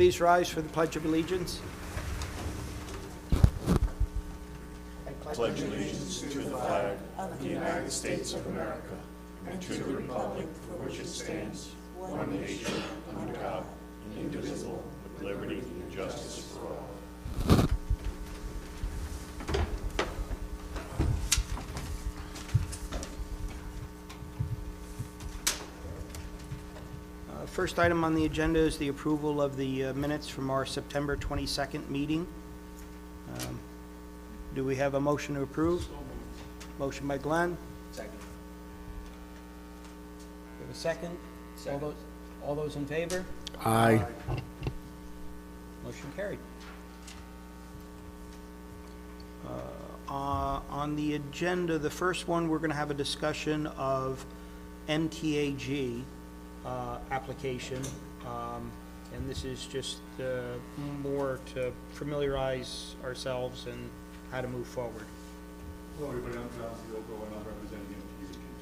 please rise for the Pledge of Allegiance? Pledge allegiance to the flag of the United States of America and to the republic for which it stands, one nation, under God, indivisible, with liberty and justice for all. First item on the agenda is the approval of the minutes from our September 22nd meeting. Do we have a motion to approve? Motion by Glenn. Second. We have a second? Second. All those in favor? Aye. Motion carried. On the agenda, the first one, we're going to have a discussion of MTAG application, and this is just more to familiarize ourselves and how to move forward. Hello, everybody. I'm John Fielko, and I'm representing MTAG tonight.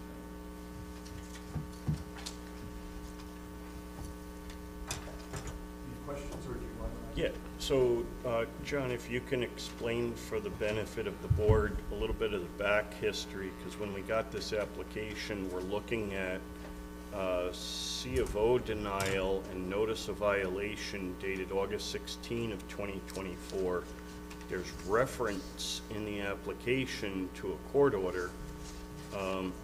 Any questions, or do you want to? Yeah, so John, if you can explain for the benefit of the board a little bit of the back history, because when we got this application, we're looking at C of O denial and notice of violation dated August 16 of 2024. There's reference in the application to a court order.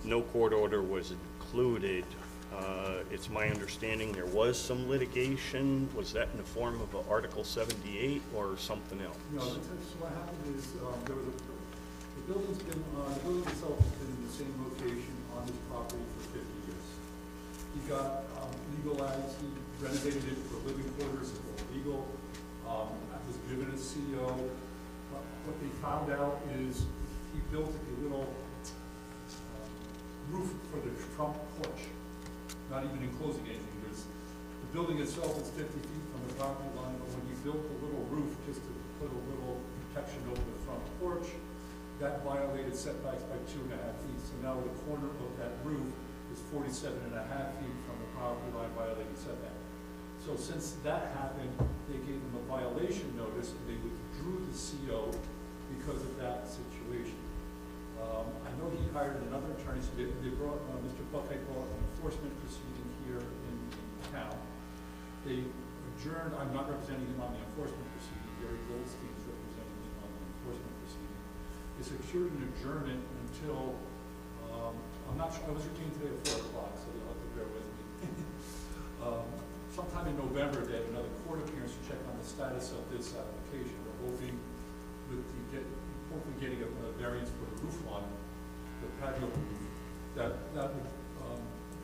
No court order was included. It's my understanding there was some litigation. Was that in the form of an Article 78 or something else? No, so what happened is the building itself has been in the same location on this property for 50 years. He got legalized, he renovated it for living quarters, it was legal, was given a CO. What they found out is he built a little roof for the front porch, not even enclosing anything. The building itself is 50 feet from the property line, but when he built a little roof just to put a little protection over the front porch, that violated setbacks by 2.5 feet. So now the corner of that roof is 47.5 feet from the property line, violating setback. So since that happened, they gave him a violation notice and they withdrew the CO because of that situation. I know he hired another attorney, so they brought, Mr. Buckhead brought an enforcement proceeding here in town. They adjourned, I'm not representing him on the enforcement proceeding, Gary Goldstein is representing him on the enforcement proceeding. They secured an adjournment until, I'm not sure, I was retained today at 4 o'clock, so you'll have to bear with me. Sometime in November, they have another court appearance to check on the status of this application. We're hoping hopefully getting a variance for the roof line, the patio roof, that would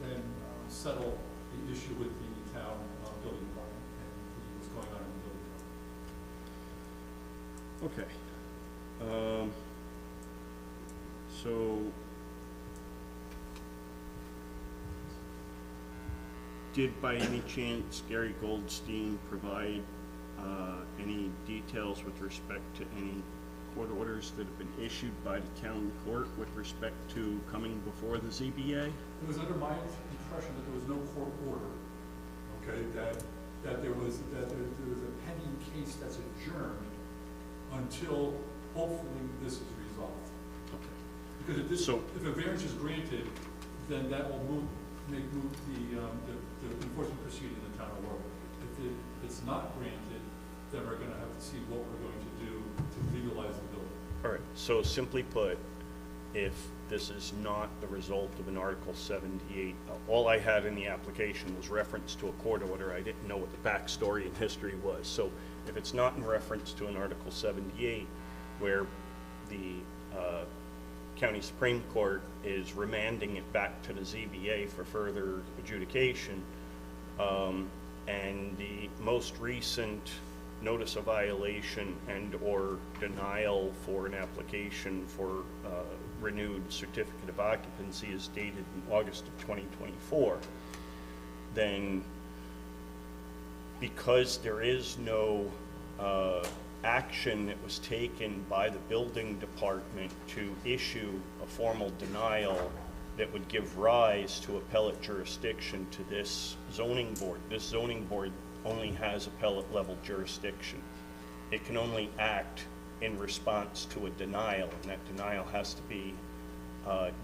then settle the issue with the town building department and what's going on in the building department. Okay. So did by any chance Gary Goldstein provide any details with respect to any court orders that have been issued by the town court with respect to coming before the ZBA? It was under my impression that there was no court order, okay, that there was a pending case that's adjourned until hopefully this is resolved. Okay. Because if a variance is granted, then that will make the enforcement proceeding in the town of Warwick. If it's not granted, then we're going to have to see what we're going to do to legalize the building. All right, so simply put, if this is not the result of an Article 78, all I had in the application was reference to a court order. I didn't know what the backstory and history was. So if it's not in reference to an Article 78, where the County Supreme Court is remanding it back to the ZBA for further adjudication, and the most recent notice of violation and or denial for an application for renewed certificate of occupancy is dated in August of 2024, then because there is no action that was taken by the building department to issue a formal denial that would give rise to appellate jurisdiction to this zoning board. This zoning board only has appellate level jurisdiction. It can only act in response to a denial, and that denial has to be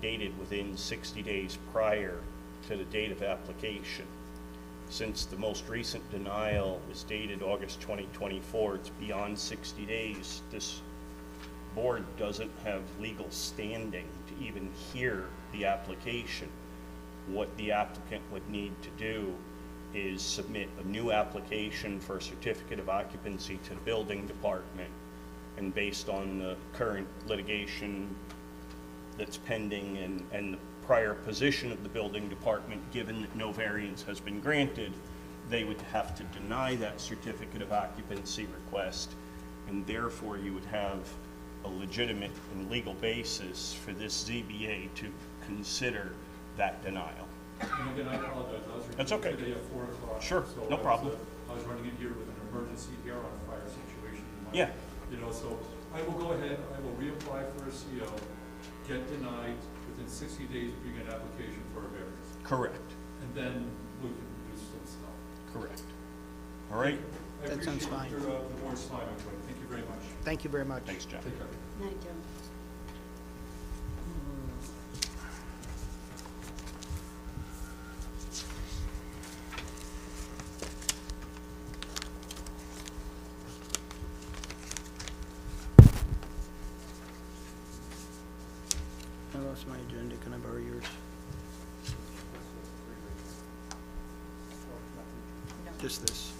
dated within 60 days prior to the date of application. Since the most recent denial is dated August 2024, it's beyond 60 days. This board doesn't have legal standing to even hear the application. What the applicant would need to do is submit a new application for a certificate of occupancy to the building department, and based on the current litigation that's pending and the prior position of the building department, given that no variance has been granted, they would have to deny that certificate of occupancy request, and therefore you would have a legitimate and legal basis for this ZBA to consider that denial. And again, I apologize, I was That's okay. today at 4 o'clock. Sure, so no problem. I was running in here with an emergency here on a fire situation. Yeah. You know, so I will go ahead, I will reapply for a CO, get denied, within 60 days, bring an application for a variance. Correct. And then we can do some stuff. Correct. All right. I That sounds fine. appreciate your, the board's time, everybody. Thank you very much. Thank you very much. Thanks, John. Take care. Night, Joe. I lost my agenda, can I borrow yours? Just this.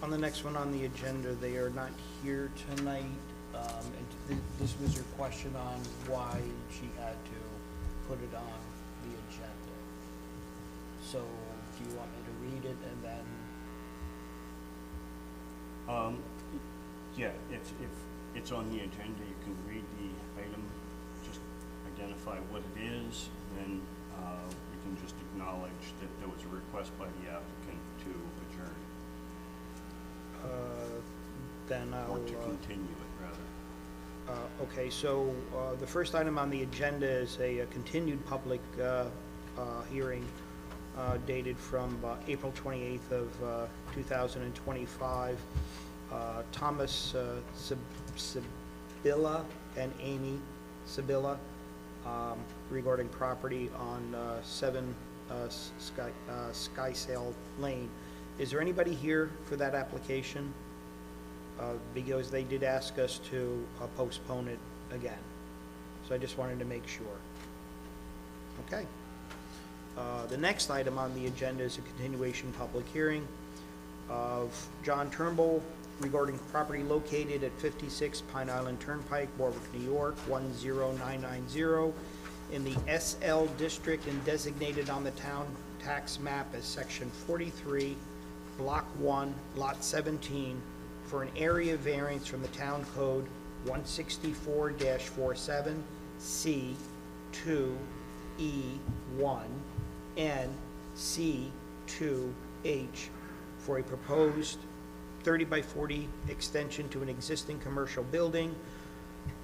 On the next one on the agenda, they are not here tonight. And this was your question on why she had to put it on the agenda. So, do you want me to read it and then? Yeah, if it's on the agenda, you can read the item, just identify what it is, and then we can just acknowledge that there was a request by the applicant to adjourn, Then I'll. or to continue it, rather. Okay, so the first item on the agenda is a continued public hearing dated from April 28th of 2025. Thomas Sibilla and Amy Sibilla regarding property on 7 Skysail Lane. Is there anybody here for that application? Because they did ask us to postpone it again. So I just wanted to make sure. Okay. The next item on the agenda is a continuation public hearing of John Turnbull regarding property located at 56 Pine Island Turnpike, Warwick, New York, 10990, in the SL district and designated on the town tax map as section 43, block 1, lot 17, for an area variance from the town code 164-47 C2E1 and C2H for a proposed 30 by 40 extension to an existing commercial building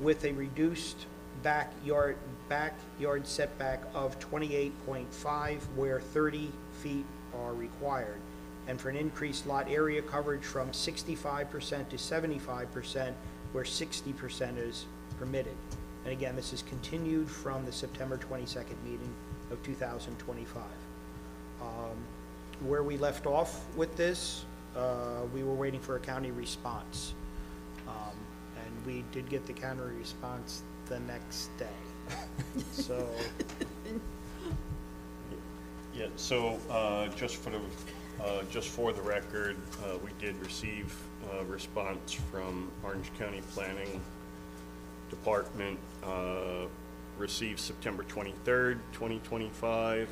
with a reduced backyard setback of 28.5 where 30 feet are required, and for an increased lot area coverage from 65% to 75% where 60% is permitted. And again, this is continued from the September 22nd meeting of 2025. Where we left off with this, we were waiting for a county response. And we did get the county response the next day. So, Yeah, so just for the record, we did receive a response from Orange County Planning Department, received September 23rd, 2025,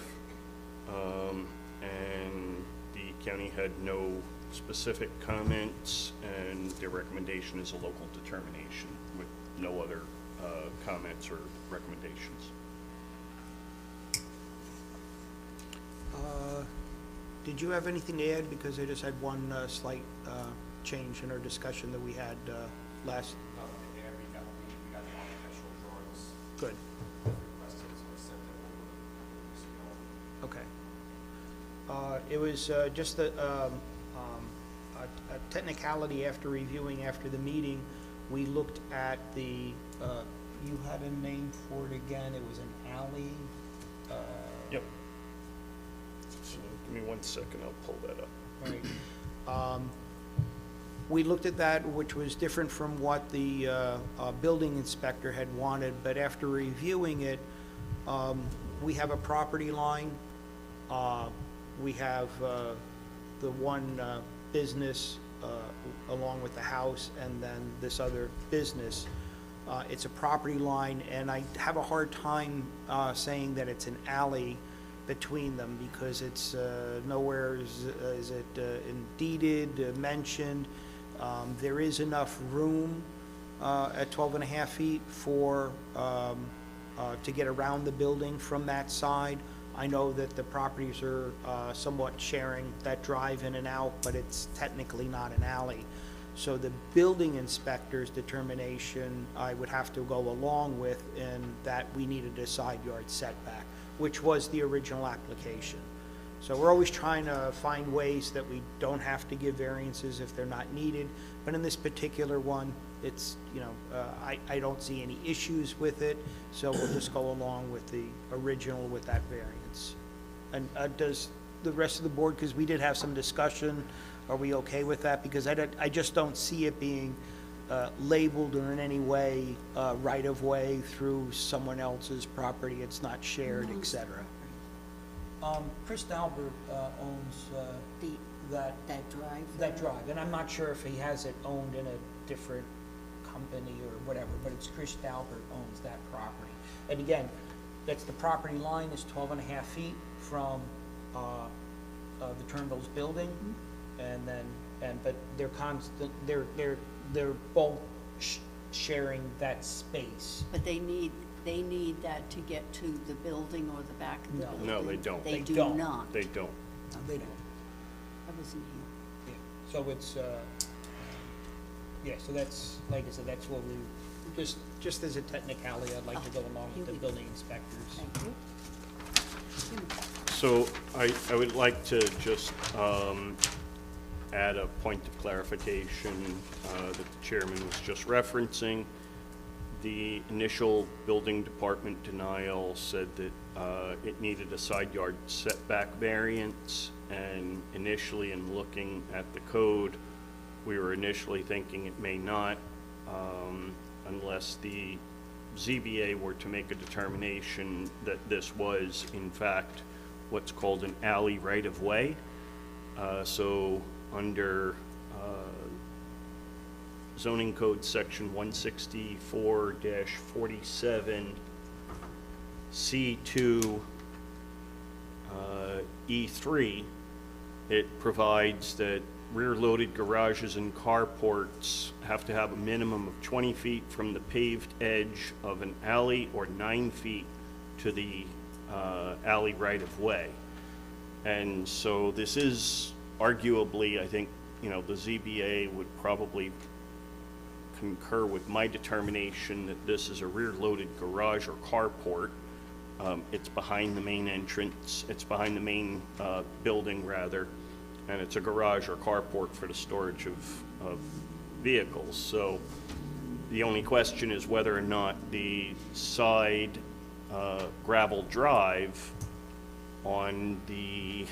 and the county had no specific comments, and their recommendation is a local determination with no other comments or recommendations. did you have anything to add? Because I just had one slight change in our discussion that we had last. it was just a technicality after reviewing after the meeting. We looked at the, you had a name for it again, it was an alley? Yep. So give me 1 second, I'll pull that up. Right. We looked at that, which was different from what the building inspector had wanted, but after reviewing it, we have a property line. We have the one business along with the house, and then this other business. It's a property line, and I have a hard time saying that it's an alley between them, because it's nowhere is it indeeded, mentioned. There is enough room at 12.5 feet for to get around the building from that side. I know that the properties are somewhat sharing that drive in and out, but it's technically not an alley. So the building inspector's determination, I would have to go along with, in that we needed a side yard setback, which was the original application. So we're always trying to find ways that we don't have to give variances if they're not needed. But in this particular one, it's, you know, I don't see any issues with it, so we'll just go along with the original with that variance. And does the rest of the board, because we did have some discussion, are we okay with that? Because I just don't see it being labeled or in any way right-of-way through someone else's property. It's not shared, et cetera. Chris Albert owns that drive. that drive, and I'm not sure if he has it owned in a different company or whatever, but it's Chris Albert owns that property. And again, that's the property line is 12.5 feet from the Turnbull's building, but they're constant. They're both sharing that space. But they need that to get to the building or the back of the No. building? No, they don't. They They do don't. not? They don't. They don't. I wasn't here. Yeah. So it's yeah. So that's, like I said, that's what we just as a technicality. I'd like to go along with the building inspectors. Thank you. So I would like to just add a point of clarification that the chairman was just referencing. The initial building department denial said that it needed a side yard setback variance, and initially in looking at the code, we were initially thinking it may not, unless the ZBA were to make a determination that this was in fact what's called an alley right-of-way. So under zoning code section 164-47 C2 E3, it provides that rear-loaded garages and carports have to have a minimum of 20 feet from the paved edge of an alley or 9 feet to the alley right-of-way. And so this is arguably, I think, you know, the ZBA would probably concur with my determination that this is a rear-loaded garage or carport. It's behind the main entrance, it's behind the main building rather, and it's a garage or carport for the storage of vehicles. So the only question is whether or not the side gravel drive on the,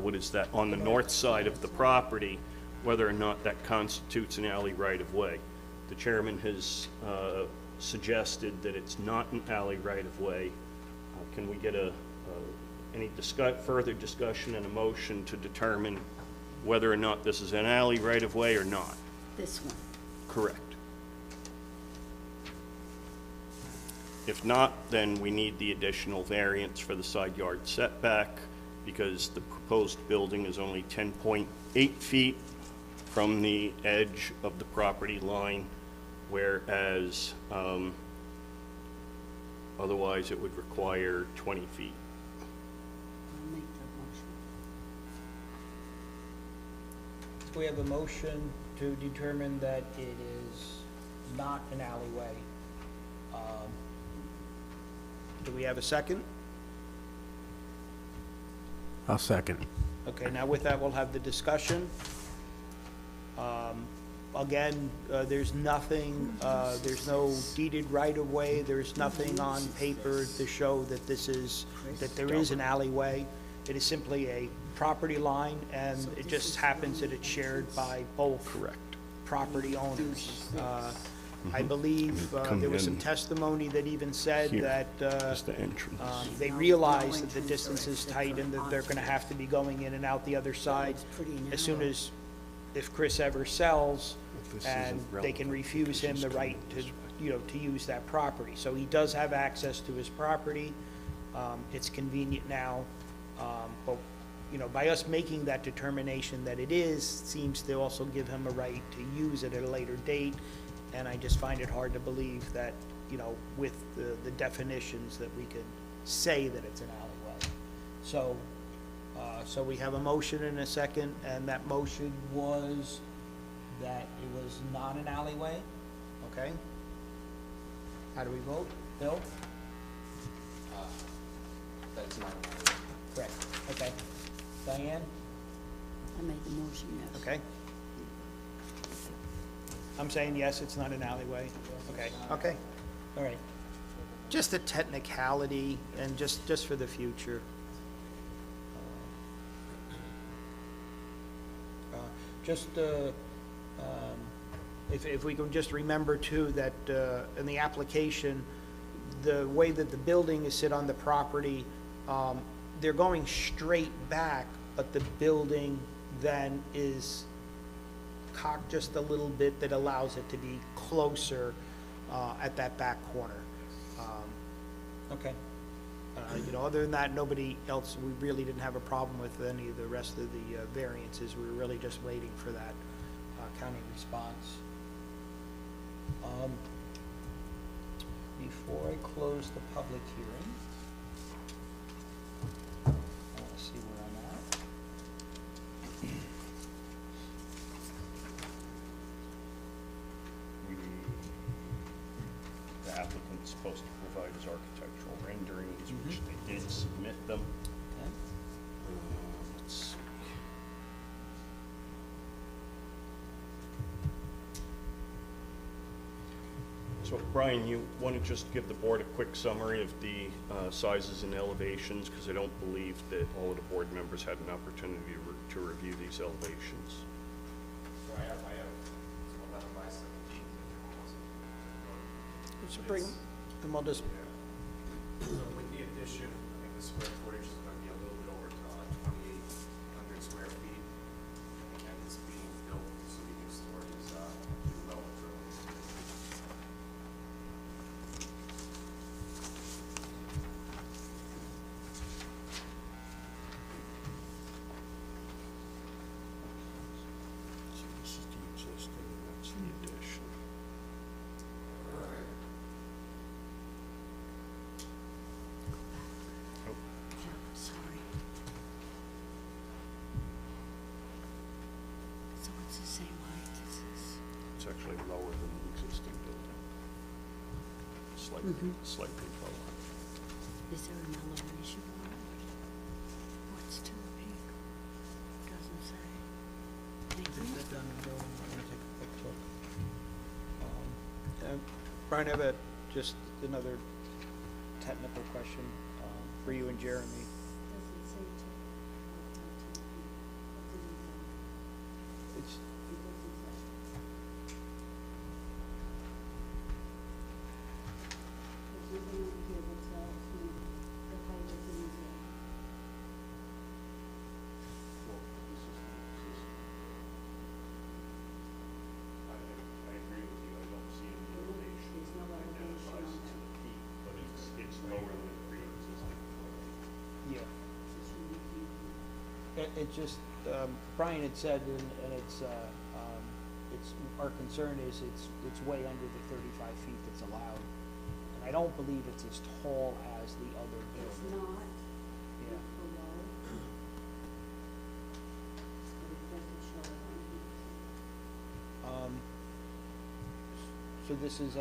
what is that, on the north side of the property, whether or not that constitutes an alley right-of-way. The chairman has suggested that it's not an alley right-of-way. Can we get any further discussion and a motion to determine whether or not this is an alley right-of-way or not? This one. Correct. If not, then we need the additional variance for the side yard setback, because the proposed building is only 10.8 feet from the edge of the property line, whereas otherwise it would require 20 feet. I'll make that motion. We have a motion to determine that it is not an alleyway. Do we have a second? I'll second. Okay, now with that, we'll have the discussion. Again, there's nothing, there's no deeded right-of-way, there's nothing on paper to show that this is, that there is an alleyway. It is simply a property line, and it just happens that it's shared by both property owners. I believe there was some testimony that even said that the entrance. they realize that the distance is tight and that they're gonna have to be going in and out the other side as soon as, if Chris ever sells, and they can refuse him the right to, to use that property. So he does have access to his property. It's convenient now, but, by us making that determination that it is, seems to also give him a right to use it at a later date. And I just find it hard to believe that, with the definitions, that we could say that it's an alleyway. So, so we have a motion and a second, and that motion was that it was not an alleyway, okay? How do we vote? Bill? That's not an alleyway. Correct, okay. Diane? I made the motion, yes. Okay. I'm saying yes, it's not an alleyway. Okay, okay, all right. Just a technicality and just for the future. If we can just remember too that in the application, the way that the building is sit on the property, they're going straight back, but the building then is cocked just a little bit that allows it to be closer at that back corner. Okay. Other than that, nobody else, we really didn't have a problem with any of the rest of the variances. We were really just waiting for that county response. Before I close the public hearing, I want to see where I'm at. The applicant's supposed to provide his architectural renderings, which they did submit them. Okay. Let's see. So Brian, you want to just give the board a quick summary of the sizes and elevations, because I don't believe that all of the board members had an opportunity to review these elevations. So I have 11 by 17. Let's bring, and we'll just, So with the addition, I think the square footage is going to be a little bit over 2,800 square feet. And it's being built so we can store his well drills. So this is the existing, and that's the addition. Yeah, sorry. So it's the same height as this? It's actually lower than the existing building. Slightly lower. Is there an elevation on it? What's too big? Doesn't say. Thank is you. that done and going? I'm gonna take a quick look. Brian, I have just another technical question for you and Jeremy. Doesn't say to. It's, It doesn't say. There's nothing on here that tells me the height of the museum. I agree with you, I don't see any elevation. There's no that elevation identifies on to there. the peak, but it's lower than the pre-existing. yeah. It's really deep. It just, Brian had said, and it's, our concern is it's way under the 35 feet that's allowed. And I don't believe it's as tall as the other It's building. not Yeah. below. But it doesn't show it on here. So this is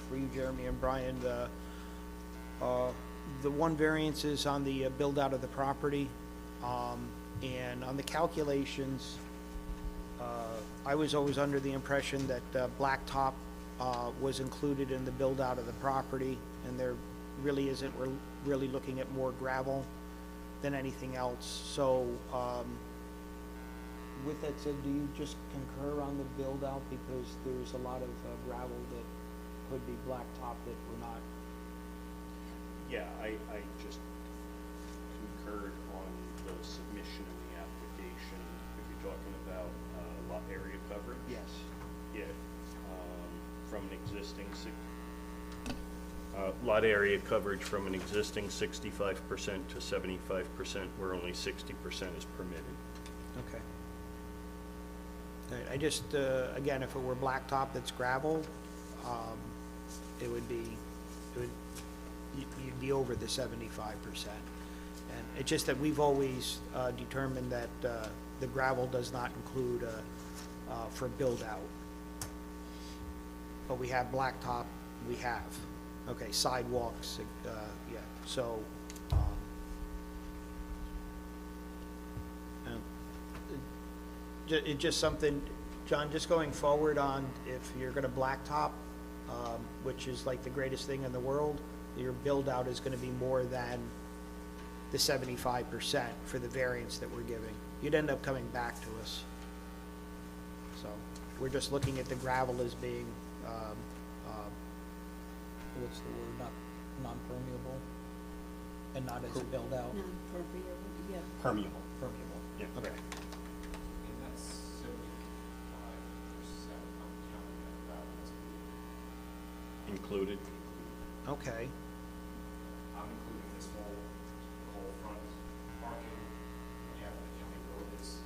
for you, Jeremy and Brian, The one variance is on the build-out of the property, and on the calculations, I was always under the impression that blacktop was included in the build-out of the property, and there really isn't. We're really looking at more gravel than anything else. So, with that said, do you just concur on the build-out, because there's a lot of gravel that could be blacktop that we're not? Yeah, I just concurred on the submission of the application. If you're talking about lot area coverage? Yes. Yeah, from an existing lot area coverage from an existing 65% to 75%, where only 60% is permitted. Okay. All right, I just, again, if it were blacktop that's gravel, you'd be over the 75%. And it's just that we've always determined that the gravel does not include for build-out. But we have blacktop, we have. Okay, sidewalks, yeah, so, it's just something, John, just going forward on, if you're gonna blacktop, which is like the greatest thing in the world, your build-out is gonna be more than the 75% for the variance that we're giving. You'd end up coming back to us. So, we're just looking at the gravel as being, what's the word, non-permeable, and not as a build-out. Non-permeable, yeah. Permeable. Permeable. Yeah. Okay. And that's 75% on counting that gravel that's being Included. Okay, I'm including this whole front parking, and half of the county road is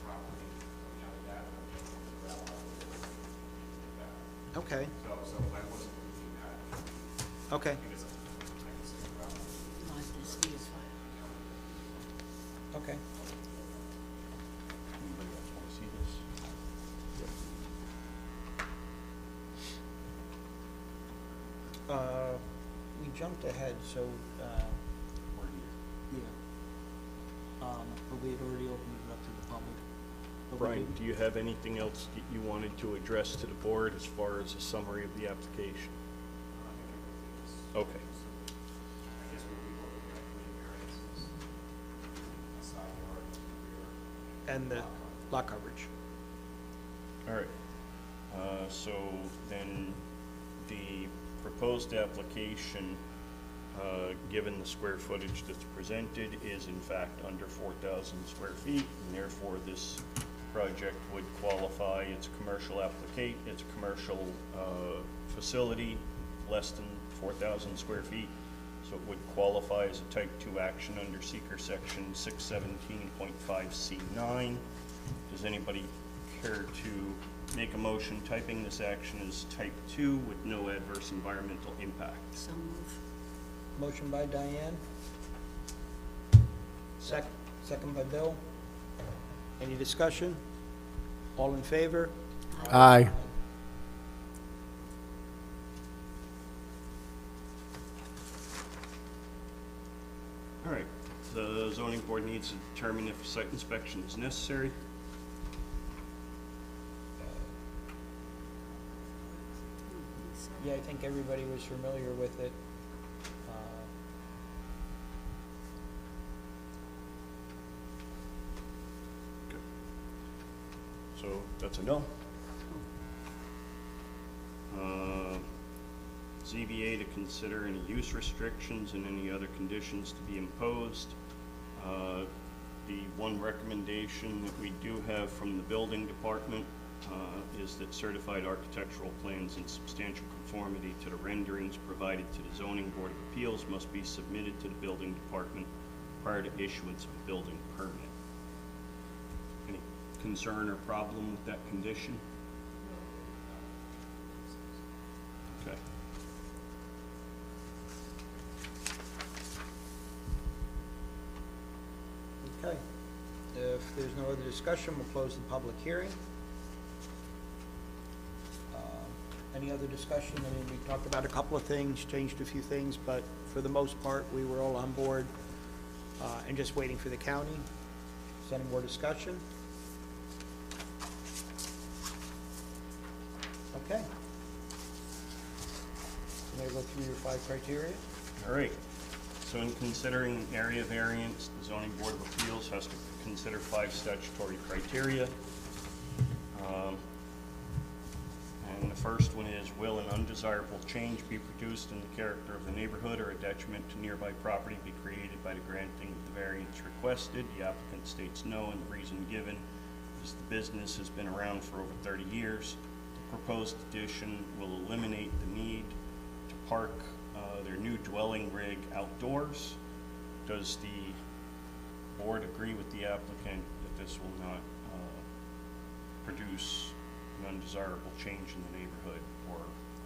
property, I'm counting that, and I'm counting the gravel out of that. okay, So I wasn't looking at, okay, because I can say gravel. Lot this is fine. okay. Anybody else want to see this? We jumped ahead, so, Or here? yeah. But we had already opened it up to the public. But we Brian, did- do you have anything else that you wanted to address to the board as far as a summary of the application? Okay. I guess we'll be looking at green variances, a side yard, rear. And the lot coverage. All right. So then the proposed application, given the square footage that's presented, is in fact under 4,000 square feet, and therefore this project would qualify. It's a commercial it's a commercial facility, less than 4,000 square feet, so it would qualify as a type 2 action under seeker section 617.5C9. Does anybody care to make a motion typing this action as type 2 with no adverse environmental impact? So move. Motion by Diane. Second by Bill. Any discussion? All in favor? Aye. All right, the zoning board needs to determine if site inspection is necessary. Yeah, I think everybody was familiar with it. So that's a no. ZBA to consider any use restrictions and any other conditions to be imposed. The one recommendation that we do have from the building department is that certified architectural plans in substantial conformity to the renderings provided to the zoning board of appeals must be submitted to the building department prior to issuance of a building permit. Any concern or problem with that condition? Okay. Okay. If there's no other discussion, we'll close the public hearing. Any other discussion? I mean, we talked about a couple of things, changed a few things, but for the most part, we were all on board, and just waiting for the county. Is there any more discussion? Okay. Can I go through your 5 criteria? All right, so in considering area variance, the zoning board of appeals has to consider 5 statutory criteria. And the first one is, will an undesirable change be produced in the character of the neighborhood or a detriment to nearby property be created by the granting of the variance requested? The applicant states no, and the reason given is the business has been around for over 30 years. The proposed addition will eliminate the need to park their new dwelling rig outdoors. Does the board agree with the applicant that this will not produce an undesirable change in the neighborhood or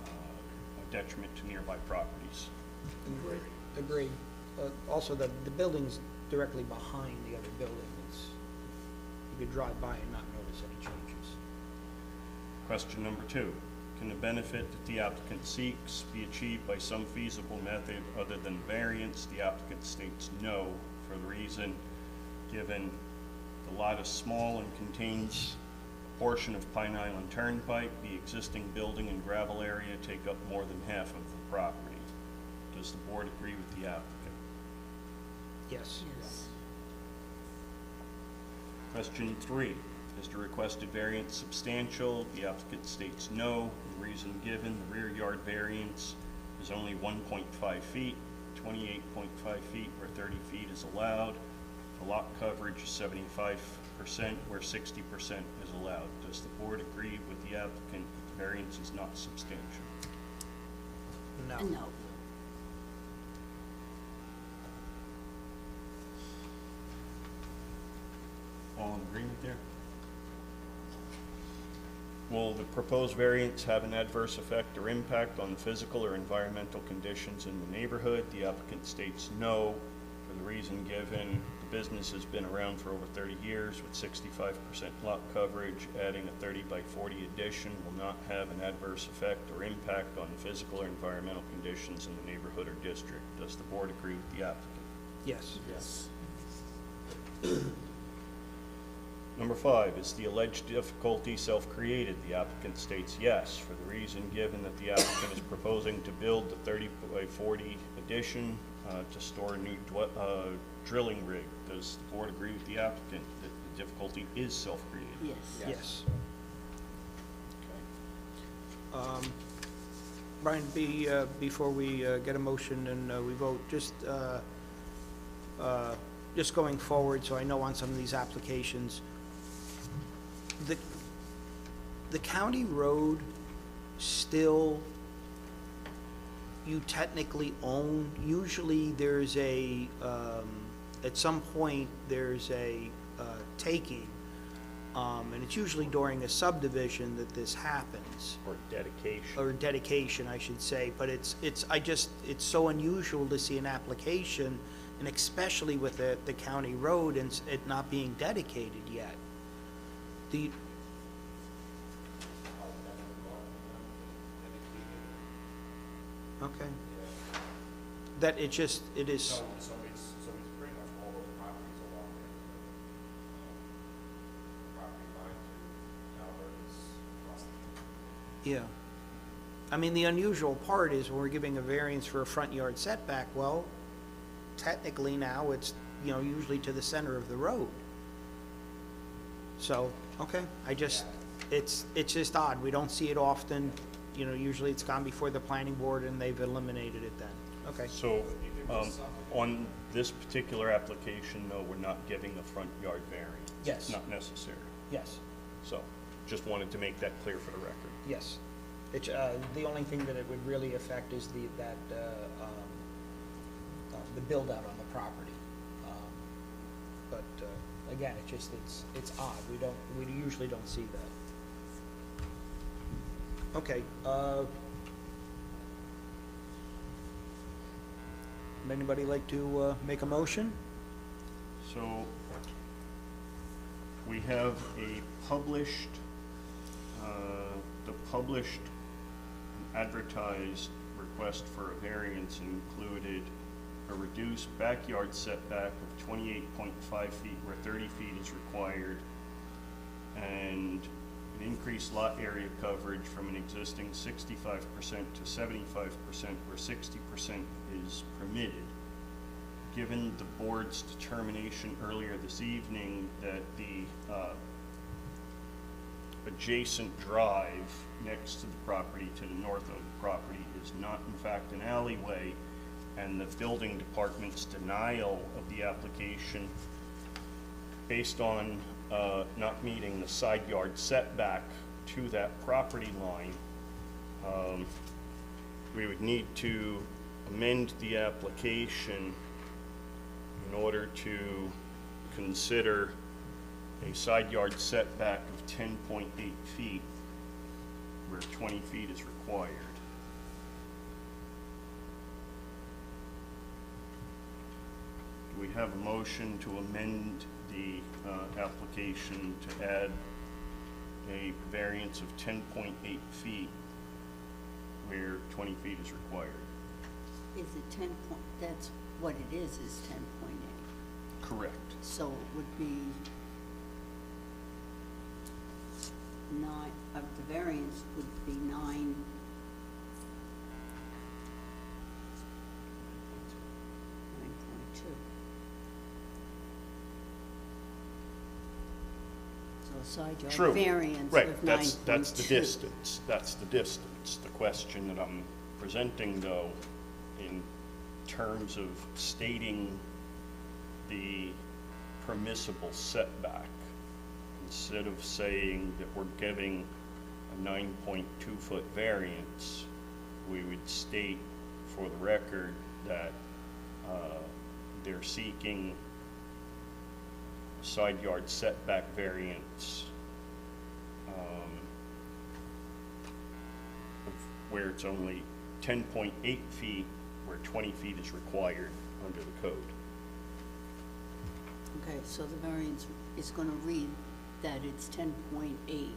a detriment to nearby properties? Agreed. Also, the building's directly behind the other building. You could drive by and not notice any changes. Question number 2. Can the benefit that the applicant seeks be achieved by some feasible method other than variance? The applicant states no, for the reason given the lot is small and contains a portion of Pine Island Turnpike. The existing building and gravel area take up more than half of the property. Does the board agree with the applicant? Yes. Yes. Question 3. Is the requested variance substantial? The applicant states no. The reason given, the rear yard variance is only 1.5 feet, 28.5 feet where 30 feet is allowed. The lot coverage is 75% where 60% is allowed. Does the board agree with the applicant that the variance is not substantial? No. No. All in agreement there? Will the proposed variance have an adverse effect or impact on the physical or environmental conditions in the neighborhood? The applicant states no, for the reason given, the business has been around for over 30 years with 65% lot coverage. Adding a 30 by 40 addition will not have an adverse effect or impact on the physical or environmental conditions in the neighborhood or district. Does the board agree with the applicant? Yes. Yes. Number 5, is the alleged difficulty self-created? The applicant states yes, for the reason given that the applicant is proposing to build the 30 by 40 addition to store a new drilling rig. Does the board agree with the applicant that the difficulty is self-created? Yes. Yes. Brian, before we get a motion and we vote, just going forward, so I know on some of these applications, the county road still, you technically own. Usually there's a, at some point, there's a taking, and it's usually during a subdivision that this happens. Or dedication? Or dedication, I should say, but it's so unusual to see an application, and especially with the county road and it not being dedicated yet. Okay. That it is, So it's pretty much all those properties along the property line to Albert's across the. yeah. I mean, the unusual part is when we're giving a variance for a front yard setback, well, technically now it's, usually to the center of the road. So, okay, it's just odd. We don't see it often. Usually it's gone before the planning board and they've eliminated it then. Okay. So, on this particular application, no, we're not giving a front yard variance. Yes. It's not necessary. Yes, So, just wanted to make that clear for the record. yes. It's, the only thing that it would really affect is the build out on the property. But, again, it's odd. We usually don't see that. Okay, would anybody like to, make a motion? So, we have a published, the published advertised request for a variance included a reduced backyard setback of 28.5 feet where 30 feet is required, and an increased lot area coverage from an existing 65% to 75% where 60% is permitted. Given the board's determination earlier this evening that the adjacent drive next to the property to the north of the property is not in fact an alleyway, and the building department's denial of the application based on not meeting the side yard setback to that property line, we would need to amend the application in order to consider a side yard setback of 10.8 feet where 20 feet is required. Do we have a motion to amend the application to add a variance of 10.8 feet where 20 feet is required? Is it 10 point, that's what it is 10.8. Correct. So it would be 9, the variance would be 9. Side yard True. variance Right. of 9.2. That's the distance. That's the distance. The question that I'm presenting, though, in terms of stating the permissible setback, instead of saying that we're giving a 9.2-foot variance, we would state for the record that they're seeking side yard setback variance where it's only 10.8 feet where 20 feet is required under the code. Okay, so the variance is going to read that it's 10.8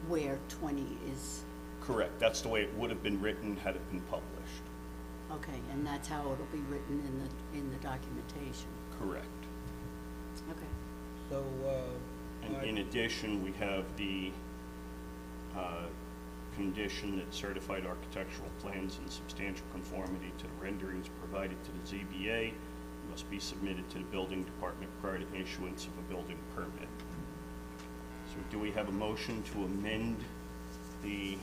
where 20 is, Correct. That's the way it would have been written had it been published. okay, and that's how it'll be written in the documentation. Correct. Okay. So, And in addition, we have the condition that certified architectural plans in substantial conformity to the renderings provided to the ZBA must be submitted to the building department prior to issuance of a building permit. So do we have a motion to amend the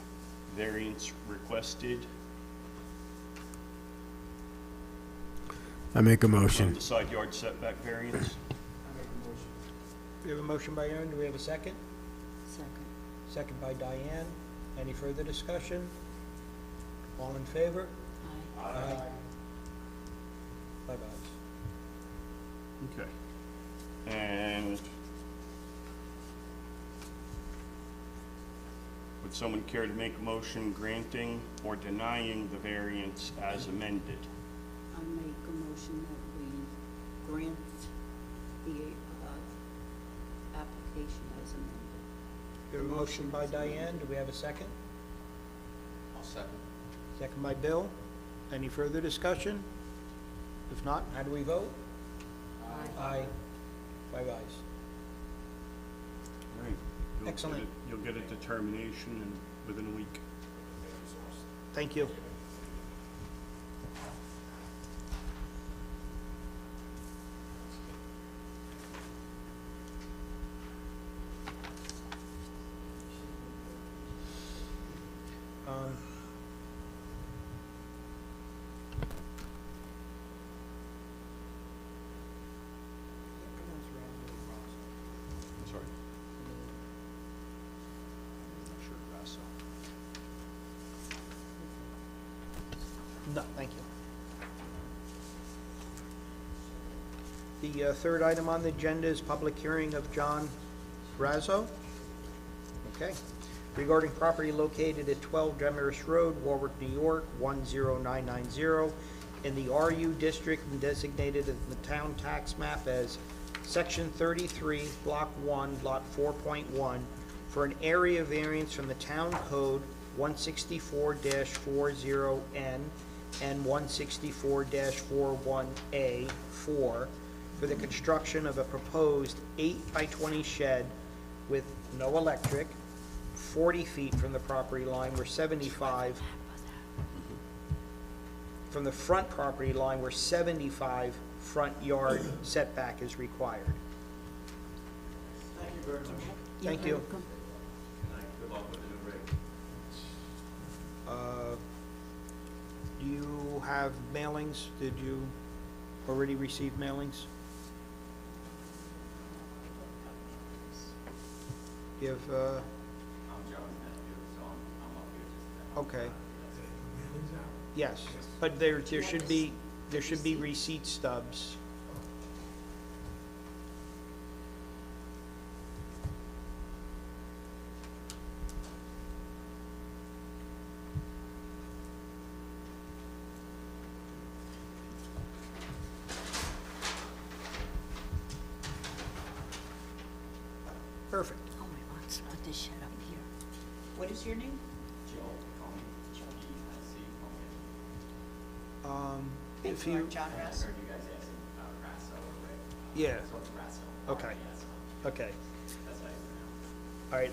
variance requested I make a on motion. the side yard setback variance? we have a motion by Aaron, do we have a second? Second. Second by Diane. Any further discussion? All in favor? Aye. Aye. 5 ayes. Okay. And would someone care to make a motion granting or denying the variance as amended? I make a motion that we grant the application as amended. We have a motion by Diane, do we have a second? I'll second. Second by Bill. Any further discussion? If not, how do we vote? Aye. 5 ayes. All right. Excellent. You'll get a determination within a week. Thank you. I'm sorry. I'm not sure, Grasso. No, thank you. The third item on the agenda is public hearing of John Razzo. Okay. Regarding property located at 12 Demarest Road, Warwick, New York, 10990, in the RU district and designated in the town tax map as Section 33, Block 1, Lot 4.1, for an area variance from the town code 164-40N, and 164-41A4 for the construction of a proposed 8x20 shed with no electric, 40 feet from the property line where 75, from the front property line where 75 front yard setback is required. Thank you very much. Thank You're you. welcome. Good luck with the new rig. Do you have mailings? Did you already receive mailings? You have, I'm John's nephew, so I'm up here just to help. okay. Yes, but there should be receipt stubs. Perfect. Oh, we want to start this shit up here. What is your name? Joe, call me Joe, E-I-C, call me. If For you, John I Russ? heard you guys asking about Rasso or Rick. Yeah. So it's Rasso. Okay. R-A-S-O. okay. That's how you pronounce it. All right,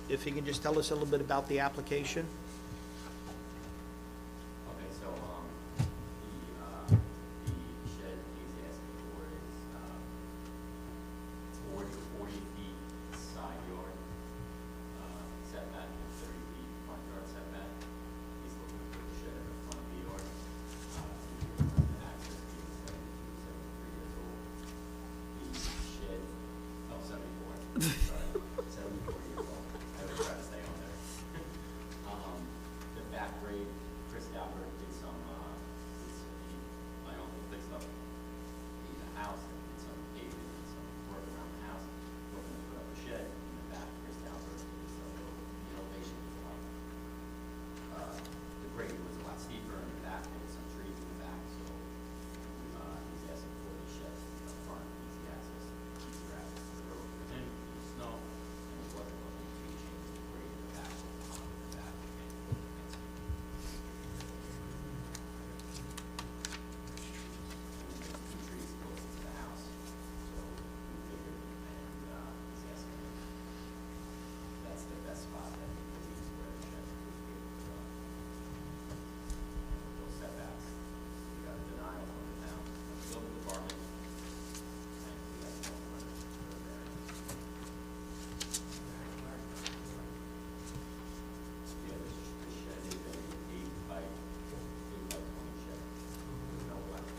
if you can just tell us a little bit about the application? Okay, so, the shed he's asking for is, 40 feet side yard, setback, and 30 feet front yard setback. He's looking to put the shed in the front of the yard. The access being 73 years old. The shed, 74, sorry, 74 years old. I would try to stay on there. The back grade, Chris Albert did some, my uncle fixed up the house and did some paving and some work around the house, looking to put up a shed in the back. Chris Albert did some, the elevation was a lot, the grade was a lot steeper in the back, there was some trees in the back, so, he's asking for the shed up front, easy access, easier access to the road for him, the snow, and he wasn't looking to change the grade in the back, on the back, and put the fence. And there's 2 trees close to the house, so we figured, and, he's asking, that's the best spot that he believes where the shed would be able to go. And with those setbacks, we got a denial from the town, from the building department, and we have no further variance. Yeah, this shed is a 8x20 shed, with no electric.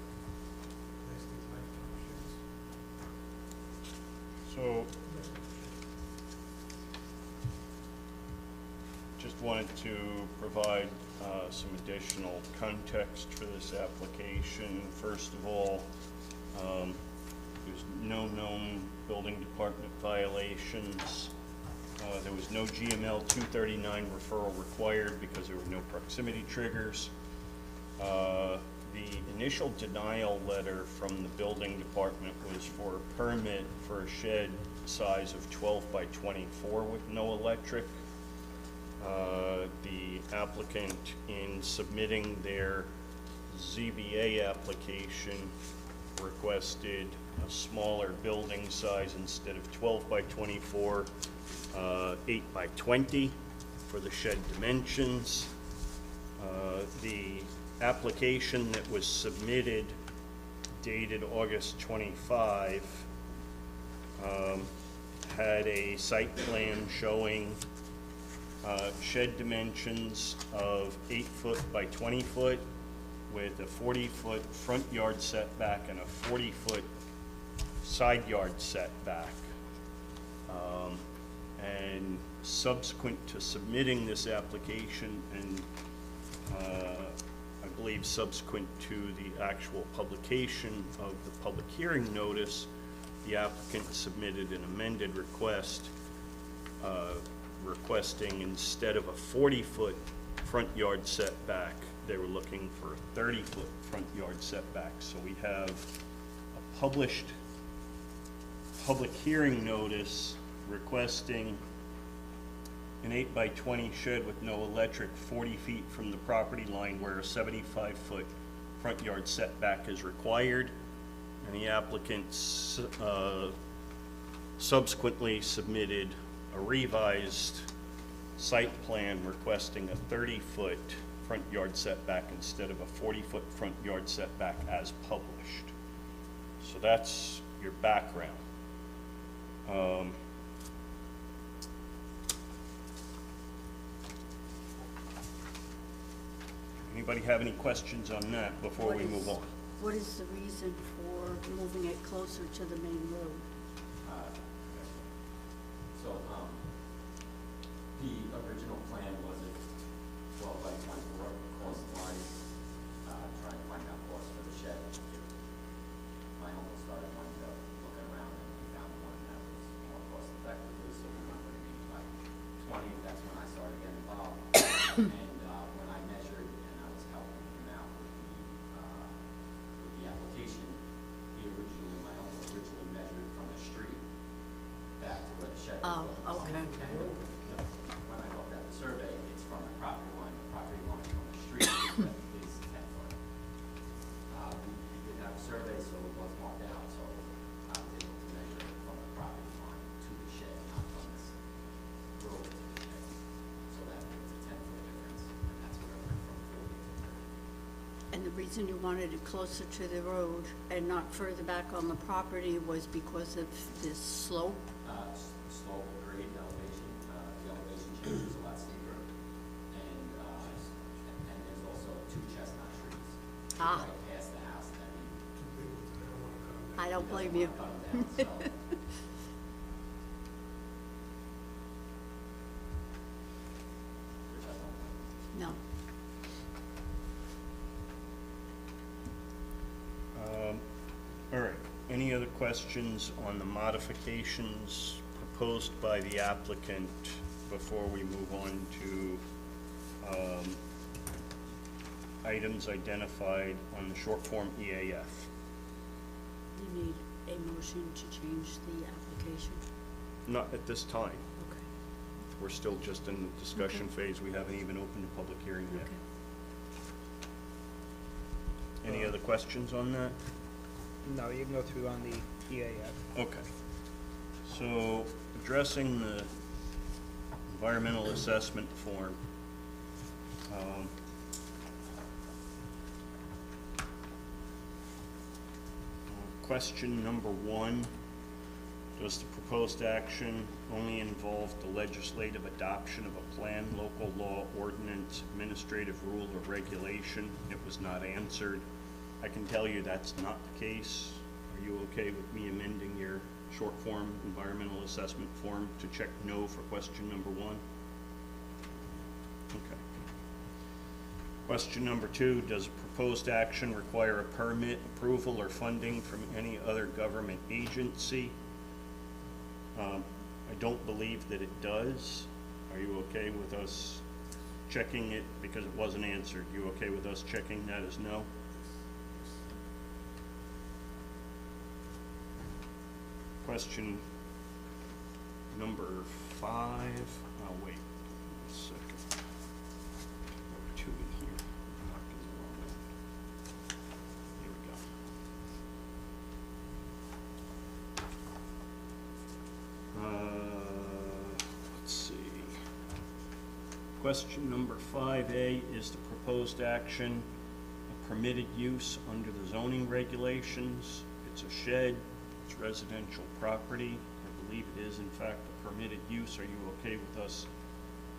So, just wanted to provide some additional context for this application. First of all, there's no known building department violations. There was no GML 239 referral required because there were no proximity triggers. The initial denial letter from the building department was for a permit for a shed size of 12 by 24 with no electric. The applicant, in submitting their ZBA application, requested a smaller building size instead of 12 by 24, 8 by 20 for the shed dimensions. The application that was submitted, dated August 25, had a site plan showing shed dimensions of 8 foot by 20 foot with a 40-foot front yard setback and a 40-foot side yard setback. And subsequent to submitting this application and I believe subsequent to the actual publication of the public hearing notice, the applicant submitted an amended request requesting, instead of a 40-foot front yard setback, they were looking for a 30-foot front yard setback. So we have a published public hearing notice requesting an 8x20 shed with no electric 40 feet from the property line where a 75-foot front yard setback is required. And the applicant subsequently submitted a revised site plan requesting a 30-foot front yard setback instead of a 40-foot front yard setback as published. So that's your background. Anybody have any questions on that before we move on? What is the reason for moving it closer to the main road? So, the original plan was a 12 by 24 coastline, trying to find out cost for the shed. My uncle started wanting to looking around and he found one that was more cost effectively, so we went with an 8 by 20. That's when I started getting involved. And when I measured and I was helping him out with the application, my uncle originally measured from the street back to where the shed was. Oh, okay. And when I looked at the survey, it's from the property line from the street is 10 foot. We did have a survey, so it was marked out, so I was able to measure it from the property line to the shed, not from this road to the shed. So that was a 10-foot difference, and that's where I went from 40 to 30. And the reason you wanted it closer to the road and not further back on the property was because of this slope? Slope, grade, elevation, the elevation changes a lot steeper, and there's also 2 chestnut trees Ah. right past the house that I don't he blame doesn't you. wanna cut 'em down, so. Which I don't like. No. All right, any other questions on the modifications proposed by the applicant before we move on to items identified on the short form EAF? You need a motion to change the application. Not at this time. Okay. We're still just in the discussion phase. We haven't even opened the public hearing yet. Okay. Any other questions on that? No, you can go through on the EAF. Okay. So, addressing the environmental assessment form. Question number 1, does the proposed action only involve the legislative adoption of a plan, local law, ordinance, administrative rule, or regulation? It was not answered. I can tell you that's not the case. Are you okay with me amending your short form environmental assessment form to check no for question number 1? Okay. Question number 2, does a proposed action require a permit, approval, or funding from any other government agency? I don't believe that it does. Are you okay with us checking it because it wasn't answered? You okay with us checking that as no? Question number 5, oh wait, one second. There were 2 in here. I'm marking the wrong one. Here we go. Let's see. Question number 5A, is the proposed action a permitted use under the zoning regulations? It's a shed, it's residential property. I believe it is in fact a permitted use. Are you okay with us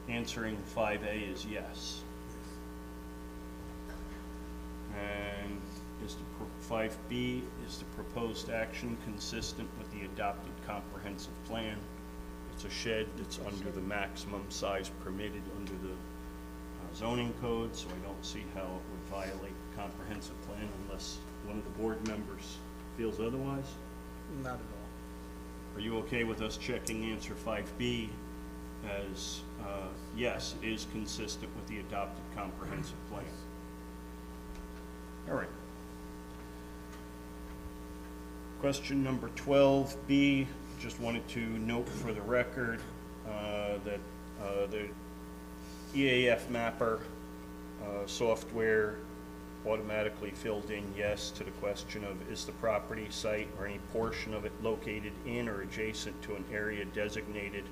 answering 5A is yes? And is the 5B, is the proposed action consistent with the adopted comprehensive plan? It's a shed that's under the maximum size permitted under the zoning code, so I don't see how it would violate the comprehensive plan unless one of the board members feels otherwise. Not at all. Are you okay with us checking answer 5B as yes, it is consistent with the adopted comprehensive plan? All right. Question number 12B, just wanted to note for the record that The EAF mapper software automatically filled in yes to the question of, is the property, site, or any portion of it located in or adjacent to an area designated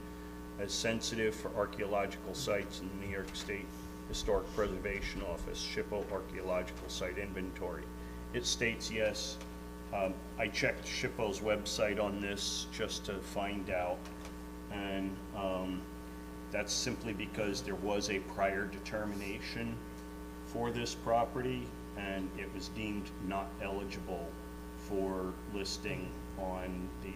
as sensitive for archaeological sites in the New York State Historic Preservation Office, SHPO Archaeological Site Inventory. It states yes. I checked SHPO's website on this just to find out, and that's simply because there was a prior determination for this property, and it was deemed not eligible for listing on the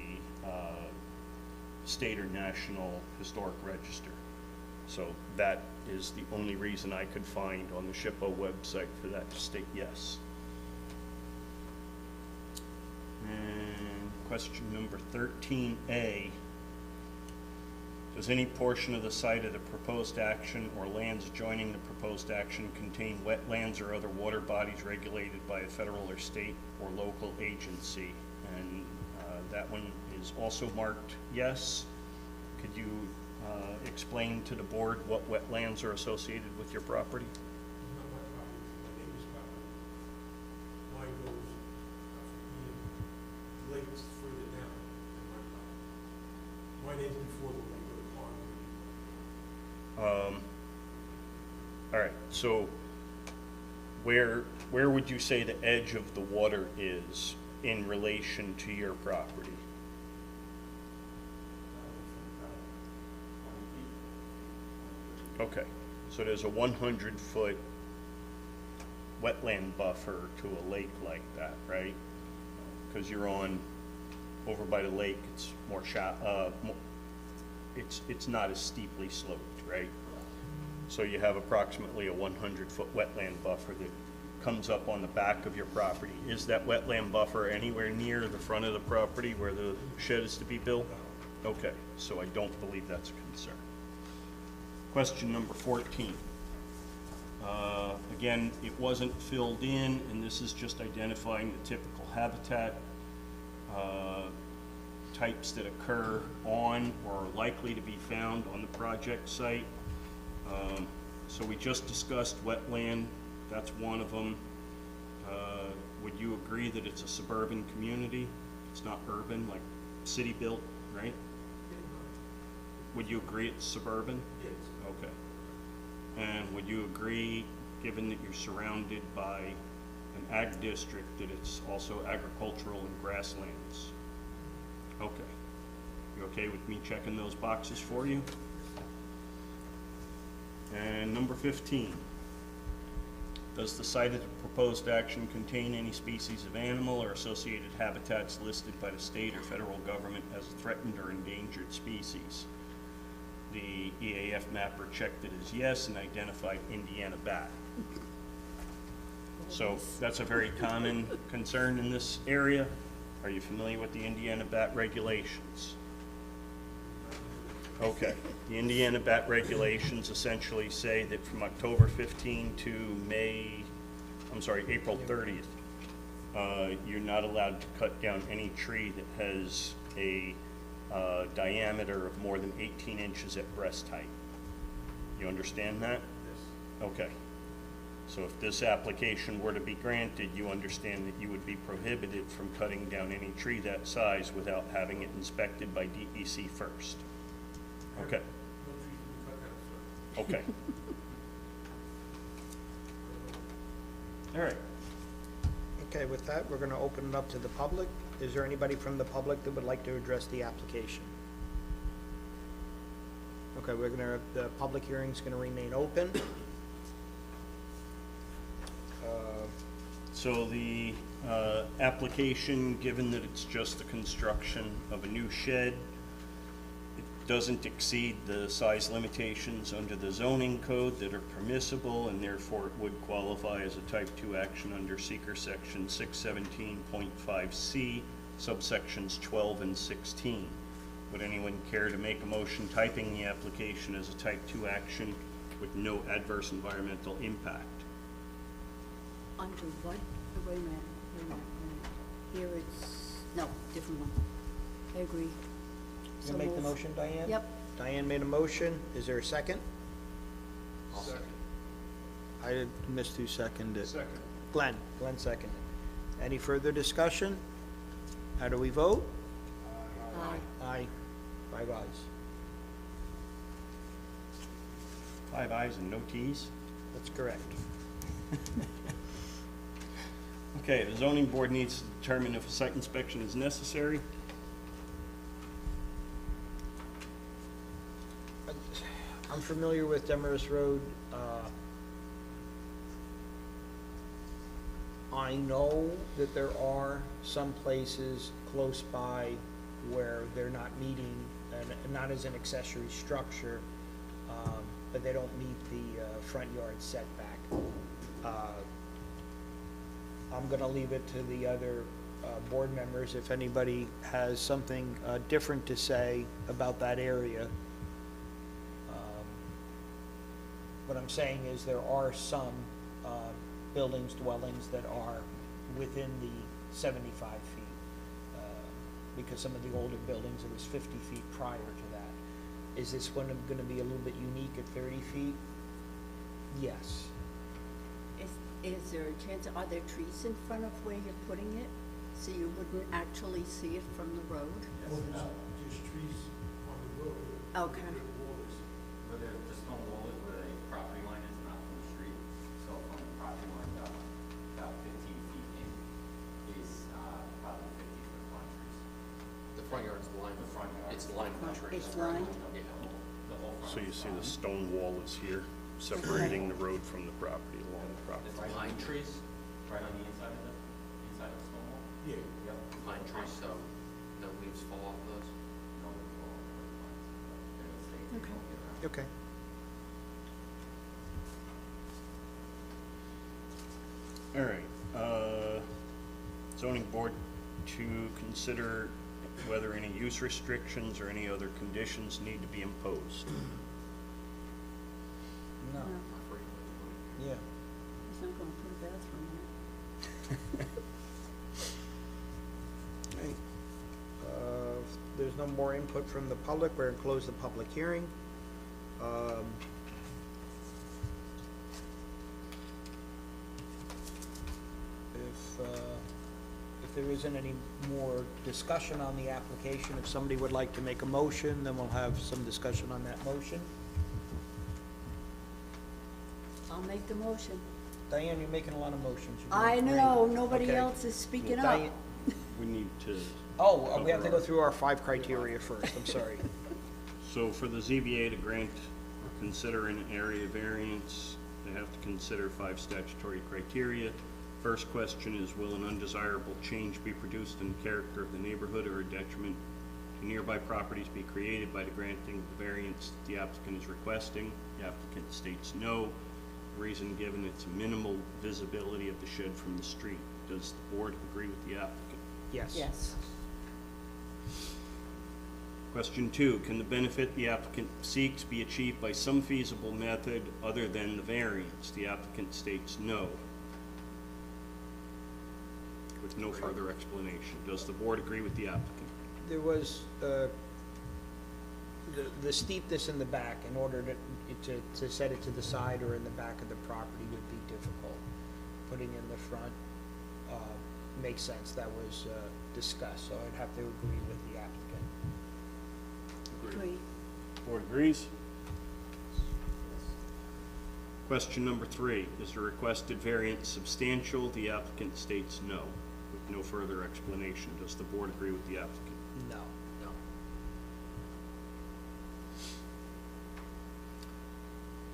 state or national historic register. So that is the only reason I could find on the SHPO website for that to state yes. And question number 13A. Does any portion of the site of the proposed action or lands adjoining the proposed action contain wetlands or other water bodies regulated by a federal or state or local agency? And that one is also marked yes. Could you explain to the board what wetlands are associated with your property? It's not my property, it's my neighbor's property. Mine goes from the lake is further down than my property. Mine ends before the lake, or the pond. All right, so where would you say the edge of the water is in relation to your property? Okay, so there's a 100-foot wetland buffer to a lake like that, right? Because you're over by the lake, it's more it's not as steeply sloped, right? So you have approximately a 100-foot wetland buffer that comes up on the back of your property. Is that wetland buffer anywhere near the front of the property where the shed is to be built? Okay, so I don't believe that's a concern. Question number 14. Again, it wasn't filled in, and this is just identifying the typical habitat types that occur on or are likely to be found on the project site. So we just discussed wetland, that's one of them. Would you agree that it's a suburban community? It's not urban, like city built, right? Would you agree it's suburban? Yes. Okay. And would you agree, given that you're surrounded by an ag district, that it's also agricultural and grasslands? Okay. You okay with me checking those boxes for you? And number 15. Does the site of the proposed action contain any species of animal or associated habitats listed by the state or federal government as threatened or endangered species? The EAF mapper checked it as yes and identified Indiana bat. So that's a very common concern in this area. Are you familiar with the Indiana bat regulations? Okay. The Indiana bat regulations essentially say that from October 15 to April 30th, you're not allowed to cut down any tree that has a diameter of more than 18 inches at breast height. You understand that? Yes. Okay. So if this application were to be granted, you understand that you would be prohibited from cutting down any tree that size without having it inspected by DEC first. Okay. No trees to be cut down, sir. Okay. All right. Okay, with that, we're gonna open it up to the public. Is there anybody from the public that would like to address the application? Okay, the public hearing's gonna remain open. So the application, given that it's just the construction of a new shed, it doesn't exceed the size limitations under the zoning code that are permissible, and therefore it would qualify as a type 2 action under seeker section 617.5C, subsections 12 and 16. Would anyone care to make a motion typing the application as a type 2 action with no adverse environmental impact? Under what? Wait a minute. Here it's, no, different one. I agree. You So make the move. motion, Diane? Yep. Diane made a motion. Is there a second? Second. I missed who seconded it. Second. Glenn seconded. Any further discussion? How do we vote? Aye. Aye. 5 ayes. 5 ayes and no Ts? That's correct. Okay, the zoning board needs to determine if a site inspection is necessary. I'm familiar with Demarest Road. I know that there are some places close by where they're not meeting, and not as an accessory structure, but they don't meet the front yard setback. I'm gonna leave it to the other board members if anybody has something different to say about that area. What I'm saying is there are some buildings, dwellings that are within the 75 feet. Because some of the older buildings, it was 50 feet prior to that. Is this one gonna be a little bit unique at 30 feet? Yes. Is there a chance, are there trees in front of where you're putting it? So you wouldn't actually see it from the road? Well, there's trees on the road. Okay. Where the wall is. Where the stone wall is, where the property line is, not from the street. So from the property line about 15 feet in is probably 50-foot pine trees. The front yard is lined The front yard. It's lined with trees. It's lined? Yeah, the whole front. So you see the stone wall is here, separating the road from the property, along the property. It's right on Pine trees, right on the inside of the stone wall? Yeah. Yep. pine trees, so no leaves fall off those. No, it's all pines. It'll stay, Okay. won't get around. Okay. All right, zoning board to consider whether any use restrictions or any other conditions need to be imposed. No, No, yeah. he's not gonna put a bathroom in it. Right. If there's no more input from the public, we're gonna close the public hearing. If there isn't any more discussion on the application, if somebody would like to make a motion, then we'll have some discussion on that motion. I'll make the motion. Diane, you're making a lot of motions. You're I doing know, great. nobody Okay. else is speaking Well, up. Diane- We need to, Oh, we have to go through our 5 criteria first, I'm sorry. so for the ZBA to grant or consider an area variance, they have to consider 5 statutory criteria. First question is, will an undesirable change be produced in the character of the neighborhood or a detriment to nearby properties be created by the granting of the variance that the applicant is requesting? The applicant states no. Reason given, it's minimal visibility of the shed from the street. Does the board agree with the applicant? Yes. Yes. Question 2, can the benefit the applicant seeks be achieved by some feasible method other than the variance? The applicant states no, with no further explanation. Does the board agree with the applicant? There was, the steepness in the back, in order to set it to the side or in the back of the property would be difficult. Putting in the front, makes sense, that was, discussed, so I'd have to agree with the applicant. Agree. Board agrees? Question number 3, is the requested variance substantial? The applicant states no, with no further explanation. Does the board agree with the applicant? No. No.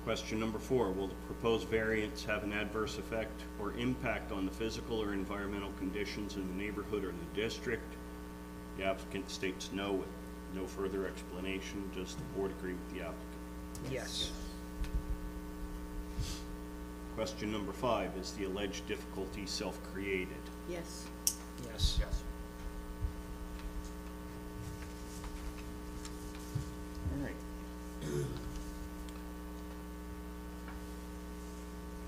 Question number 4, will the proposed variance have an adverse effect or impact on the physical or environmental conditions in the neighborhood or the district? The applicant states no, with no further explanation. Does the board agree with the applicant? Yes. Question number 5, is the alleged difficulty self-created? Yes. Yes. Yes. All right.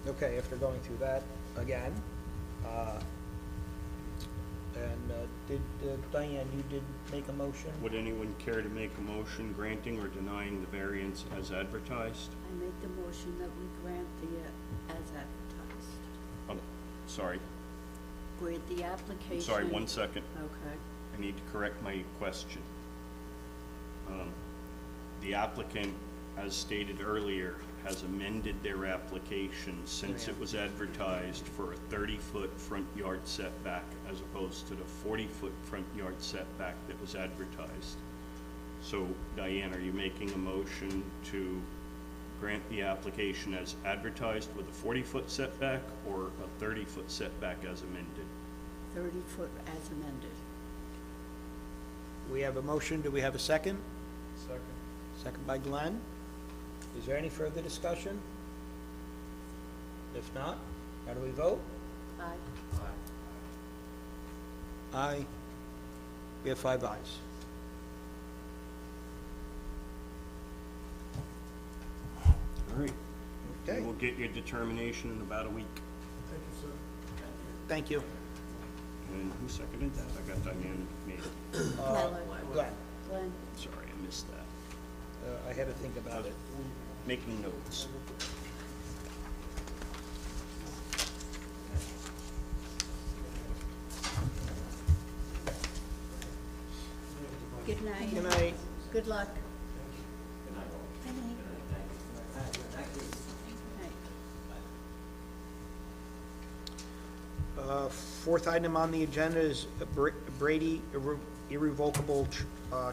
Okay, after going through that again, and Did, Diane, you did make a motion? Would anyone care to make a motion granting or denying the variance as advertised? I make the motion that we grant the, as advertised. Oh, sorry, Grant the application. sorry, 1 second. Okay. I need to correct my question. The applicant, as stated earlier, has amended their application since it was advertised for a 30-foot front yard setback as opposed to the 40-foot front yard setback that was advertised. So, Diane, are you making a motion to grant the application as advertised with a 40-foot setback or a 30-foot setback as amended? 30-foot as amended. We have a motion, do we have a second? Second. Second by Glenn. Is there any further discussion? If not, how do we vote? Aye. Aye. We have 5 ayes. All right. Okay, We'll get your determination in about a week. Thank you, sir. thank you. And who seconded that? I got Diane made it. Glenn, Glenn, Sorry, I missed that. I had to think about it. Making notes. good night. Good night. Good luck. Good night, all. Good night. Night. Fourth item on the agenda is Brady Irrevocable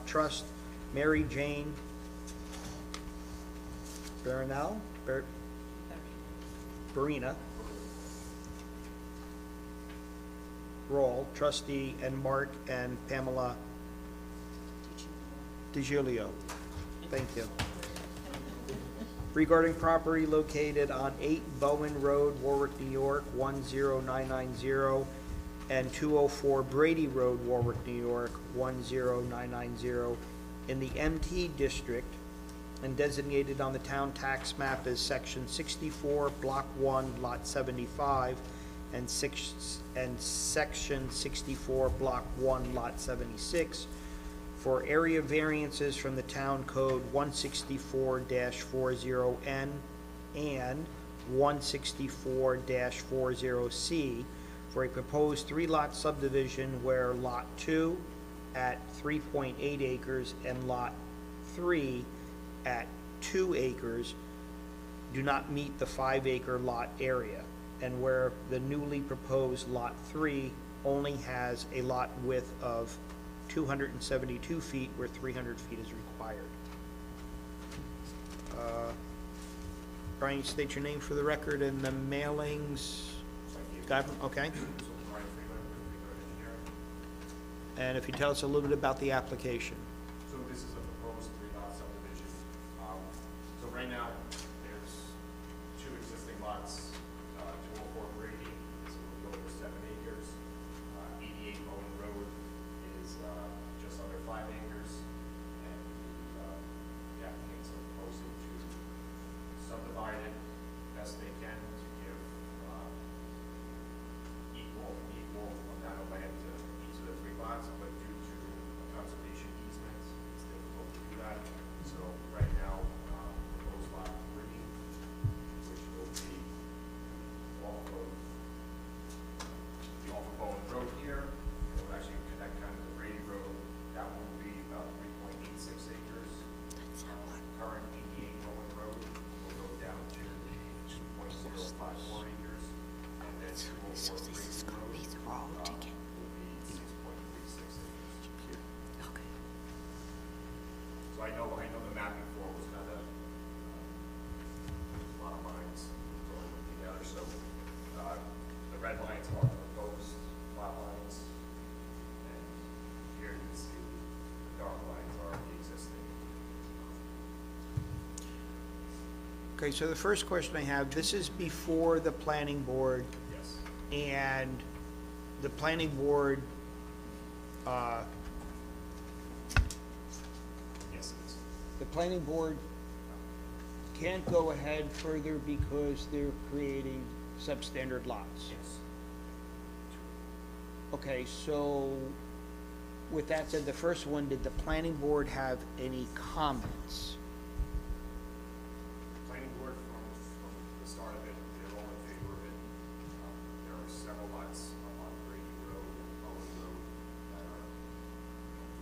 Trust, Mary Jane Barina, Roll, trustee, and Mark and Pamela DiGiulio. Thank you. Regarding property located on 8 Bowen Road, Warwick, New York, 10990, and 204 Brady Road, Warwick, New York, 10990, in the MT District, and designated on the town tax map as Section 64, Block 1, Lot 75, and Section 64, Block 1, Lot 76, for area variances from the Town Code 164-40N and 164-40C for a proposed 3-lot subdivision where Lot 2 at 3.8 acres and Lot 3 at 2 acres do not meet the 5-acre lot area, and where the newly proposed Lot 3 only has a lot width of 272 feet where 300 feet is required. Brian, state your name for the record and the mailings. Got them? Okay. And if you tell us a little bit about the application. So this is a proposed 3-lot subdivision. So right now, there's 2 existing lots, 204 Brady is a little over 7 acres. 88 Bowen Road is just under 5 acres. And the applicants are proposing to subdivide it best they can to give equal amount of land to each of the 3 lots, but due to conservation easements, it's difficult to do that. So right now, proposed lot 3, which will be off of Bowen Road here, it will actually connect kind of the Brady Road. That one will be about 3.86 acres. Current 88 Bowen Road will go down to 2.054 acres, and then 204 Brady Road These are all together. will be 6.36 acres. Okay. So I know the map before was kind of, a lot of lines going together, so, the red lines are the proposed lot lines, and here you can see the dark lines are the existing. Okay, so the first question I have, this is before the planning board, Yes. and the planning board, Yes, it is. the planning board can't go ahead further because they're creating substandard lots. Yes. Okay, so with that said, the first one, did the planning board have any comments? Planning board from the start of it, they're all in favor of it. There are several lots up on Brady Road and Bowen Road that are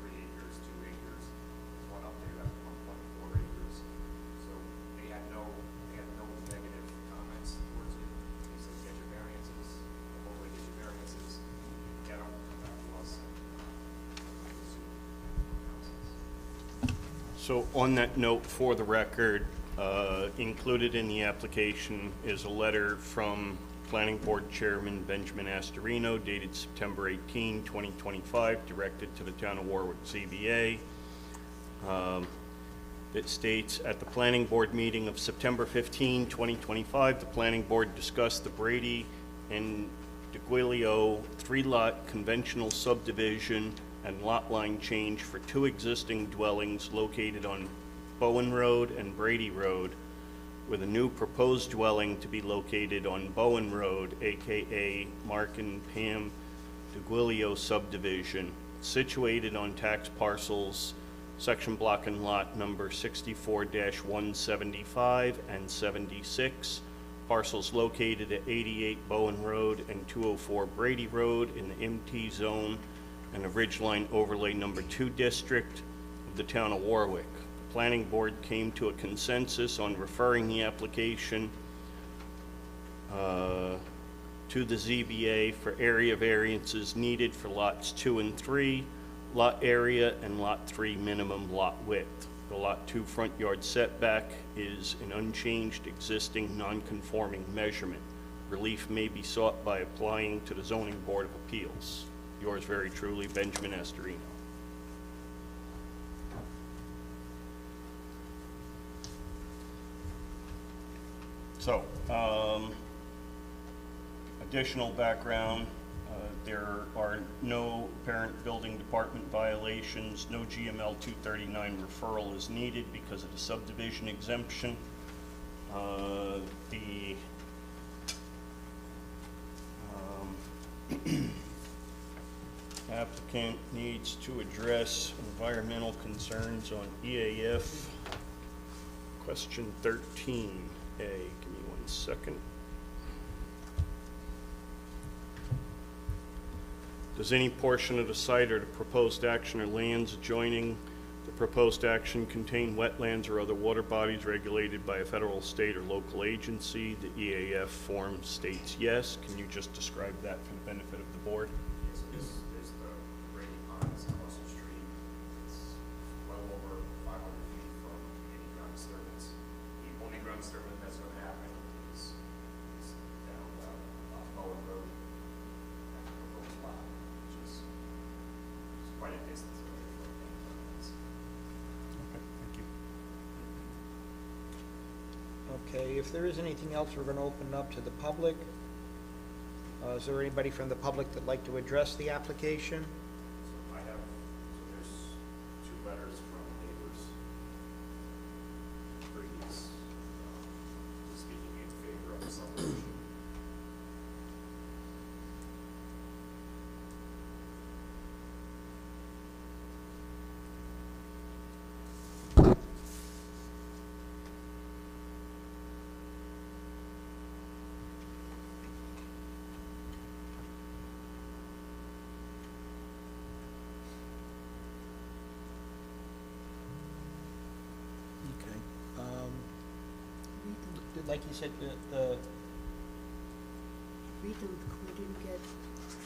3 acres, 2 acres. There's one up there that's 1.4 acres. So they had no negative comments towards it. They said, get your variances, the whole way get your variances, get them, come back to us, and pursue houses. So on that note, for the record, included in the application is a letter from Planning Board Chairman Benjamin Astorino dated September 18, 2025, directed to the Town of Warwick ZBA. It states, at the Planning Board meeting of September 15, 2025, the Planning Board discussed the Brady and DeGuilio 3-lot conventional subdivision and lot line change for 2 existing dwellings located on Bowen Road and Brady Road, with a new proposed dwelling to be located on Bowen Road, aka Mark and Pam DeGuilio subdivision, situated on tax parcels section block and lot number 64-175 and 76, parcels located at 88 Bowen Road and 204 Brady Road in the MT zone and the Ridgeline Overlay Number 2 district of the Town of Warwick. The Planning Board came to a consensus on referring the application to the ZBA for area variances needed for lots 2 and 3, lot area, and lot 3 minimum lot width. The lot 2 front yard setback is an unchanged existing non-conforming measurement. Relief may be sought by applying to the Zoning Board of Appeals. Yours very truly, Benjamin Astorino. So, additional background. There are no apparent building department violations. No GML 239 referral is needed because of the subdivision exemption. The applicant needs to address environmental concerns on EAF. Question 13A. Give me 1 second. Does any portion of the site or the proposed action or lands adjoining the proposed action contain wetlands or other water bodies regulated by a federal, state, or local agency? The EAF form states yes. Can you just describe that for the benefit of the board? Yes, there's the Brady Ponds across the street. It's well over 500 feet from any ground disturbance. The only ground disturbance that's going to happen is down Bowen Road at the proposed lot, which is quite a distance away from any wetlands. Okay, thank you. Okay, if there is anything else, we're gonna open it up to the public. Is there anybody from the public that'd like to address the application? So there's 2 letters from neighbors. Brady's speaking in favor of the subdivision. Okay. Read them, Like you said, read them, we didn't get,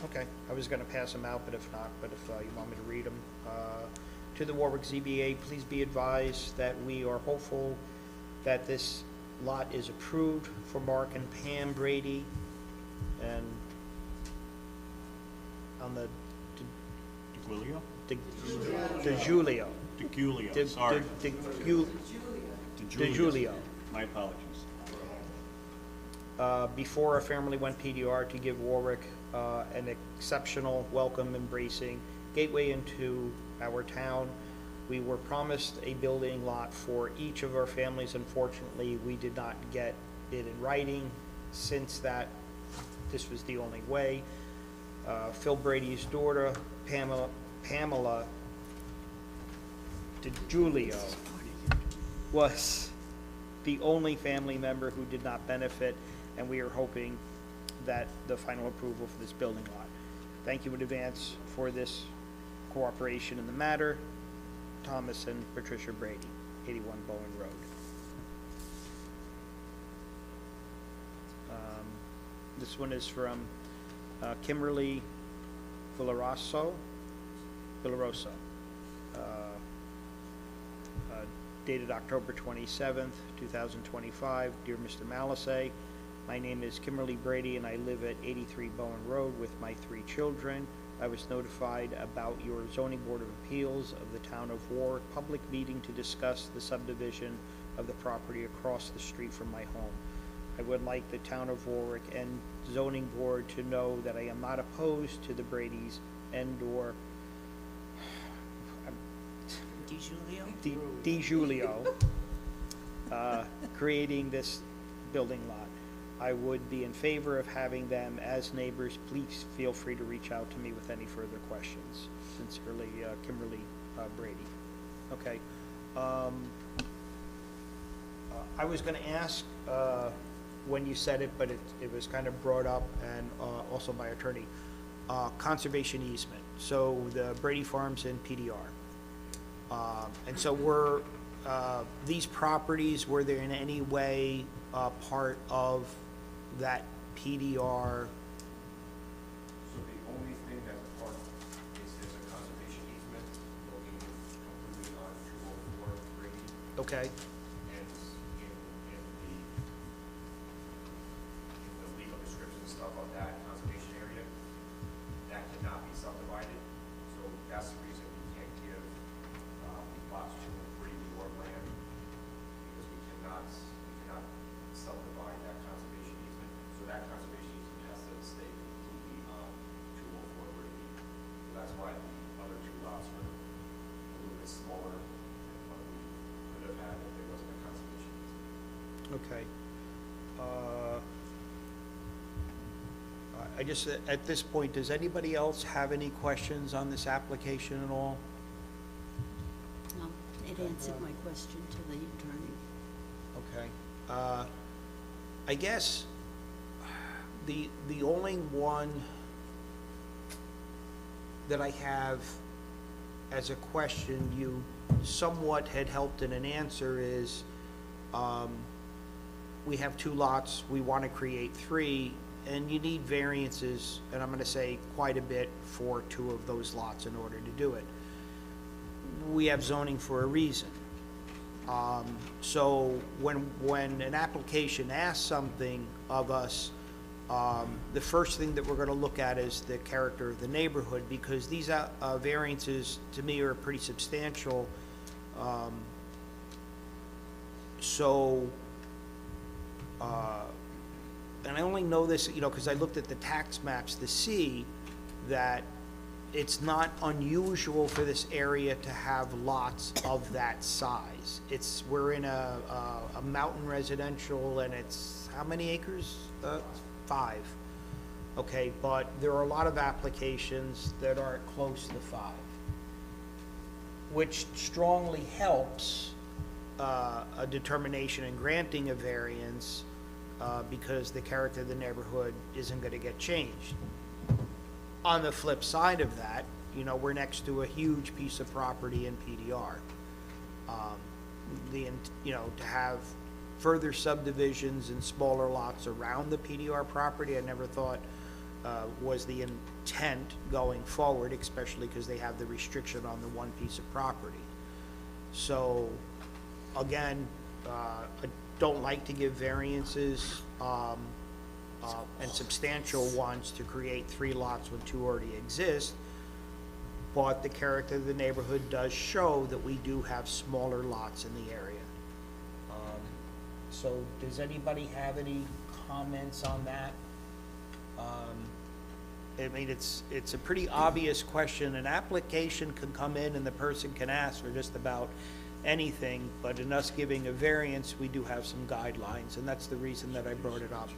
okay, I was gonna pass them out, but if not, you want me to read them. To the Warwick ZBA, please be advised that we are hopeful that this lot is approved for Mark and Pam Brady, and on the DeGuilio? DeGiulio. DeGuilio, sorry. DeGiulio. My apologies. Before our family went PDR to give Warwick an exceptional, welcome, embracing gateway into our town. We were promised a building lot for each of our families. Unfortunately, we did not get it in writing. Since that, this was the only way. Phil Brady's daughter, Pamela DiGiulio was the only family member who did not benefit, and we are hoping that the final approval for this building lot. Thank you in advance for this cooperation in the matter. Thomas and Patricia Brady, 81 Bowen Road. This one is from Kimberly Villaroso, dated October 27th, 2025. Dear Mr. Malasay, my name is Kimberly Brady and I live at 83 Bowen Road with my 3 children. I was notified about your zoning board of appeals of the Town of Warwick public meeting to discuss the subdivision of the property across the street from my home. I would like the Town of Warwick and zoning board to know that I am not opposed to the Brady's and/or DiGiulio creating this building lot. I would be in favor of having them as neighbors. Please feel free to reach out to me with any further questions. Sincerely, Kimberly Brady. Okay. I was going to ask when you said it, but it was kind of brought up, and also by attorney, conservation easement. So the Brady Farms in PDR. And so were these properties, were they in any way part of that PDR? So the only thing that's a part is there's a conservation easement located completely on 204 Brady. Okay. And in the legal description stuff of that conservation area, that cannot be subdivided. So that's the reason we can't give lots 2 and 3 more land, because we cannot subdivide that conservation easement. So that conservation easement has to stay completely on 204 Brady. So that's why the other 2 lots were a little bit smaller than what we could have had if there wasn't a conservation easement. Okay. I just, at this point, does anybody else have any questions on this application at all? No, it answered my question to the attorney. Okay. I guess the only one that I have as a question you somewhat had helped in an answer is, we have 2 lots, we want to create 3, and you need variances, and I'm going to say quite a bit for 2 of those lots in order to do it. We have zoning for a reason. So when an application asks something of us, the first thing that we're going to look at is the character of the neighborhood, because these variances, to me, are pretty substantial. And I only know this, because I looked at the tax maps to see that it's not unusual for this area to have lots of that size. We're in a mountain residential, and it's how many acres? 5. Okay, but there are a lot of applications that aren't close to 5, which strongly helps a determination in granting a variance, because the character of the neighborhood isn't going to get changed. On the flip side of that, we're next to a huge piece of property in PDR. To have further subdivisions and smaller lots around the PDR property, I never thought was the intent going forward, especially because they have the restriction on the one piece of property. So, again, I don't like to give variances and substantial ones to create 3 lots when 2 already exist, but the character of the neighborhood does show that we do have smaller lots in the area. So does anybody have any comments on that? I mean, it's a pretty obvious question. An application can come in and the person can ask for just about anything, but in us giving a variance, we do have some guidelines, and that's the reason that I brought it up.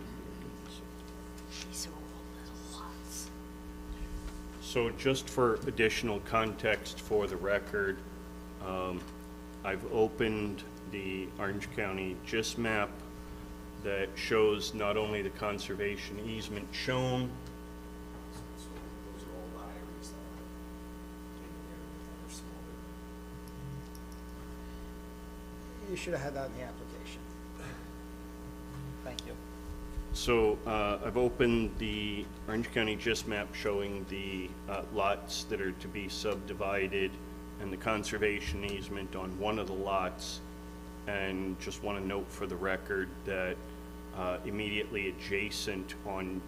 These are all little lots. So just for additional context for the record, I've opened the Orange County GIS map that shows not only the conservation easement shown, So those are all lot areas that are in there, that are smaller. You should have had that in the application. Thank you. so I've opened the Orange County GIS map showing the lots that are to be subdivided and the conservation easement on one of the lots. And just want to note for the record that immediately adjacent on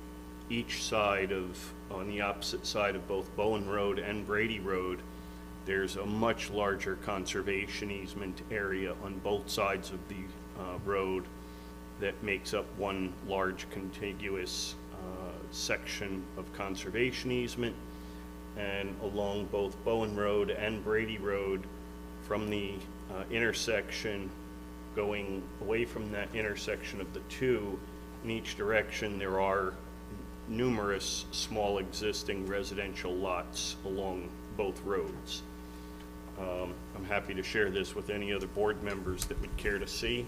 each side on the opposite side of both Bowen Road and Brady Road, there's a much larger conservation easement area on both sides of the road that makes up one large contiguous section of conservation easement. And along both Bowen Road and Brady Road, from the intersection, going away from that intersection of the two, in each direction there are numerous small existing residential lots along both roads. I'm happy to share this with any other board members that would care to see.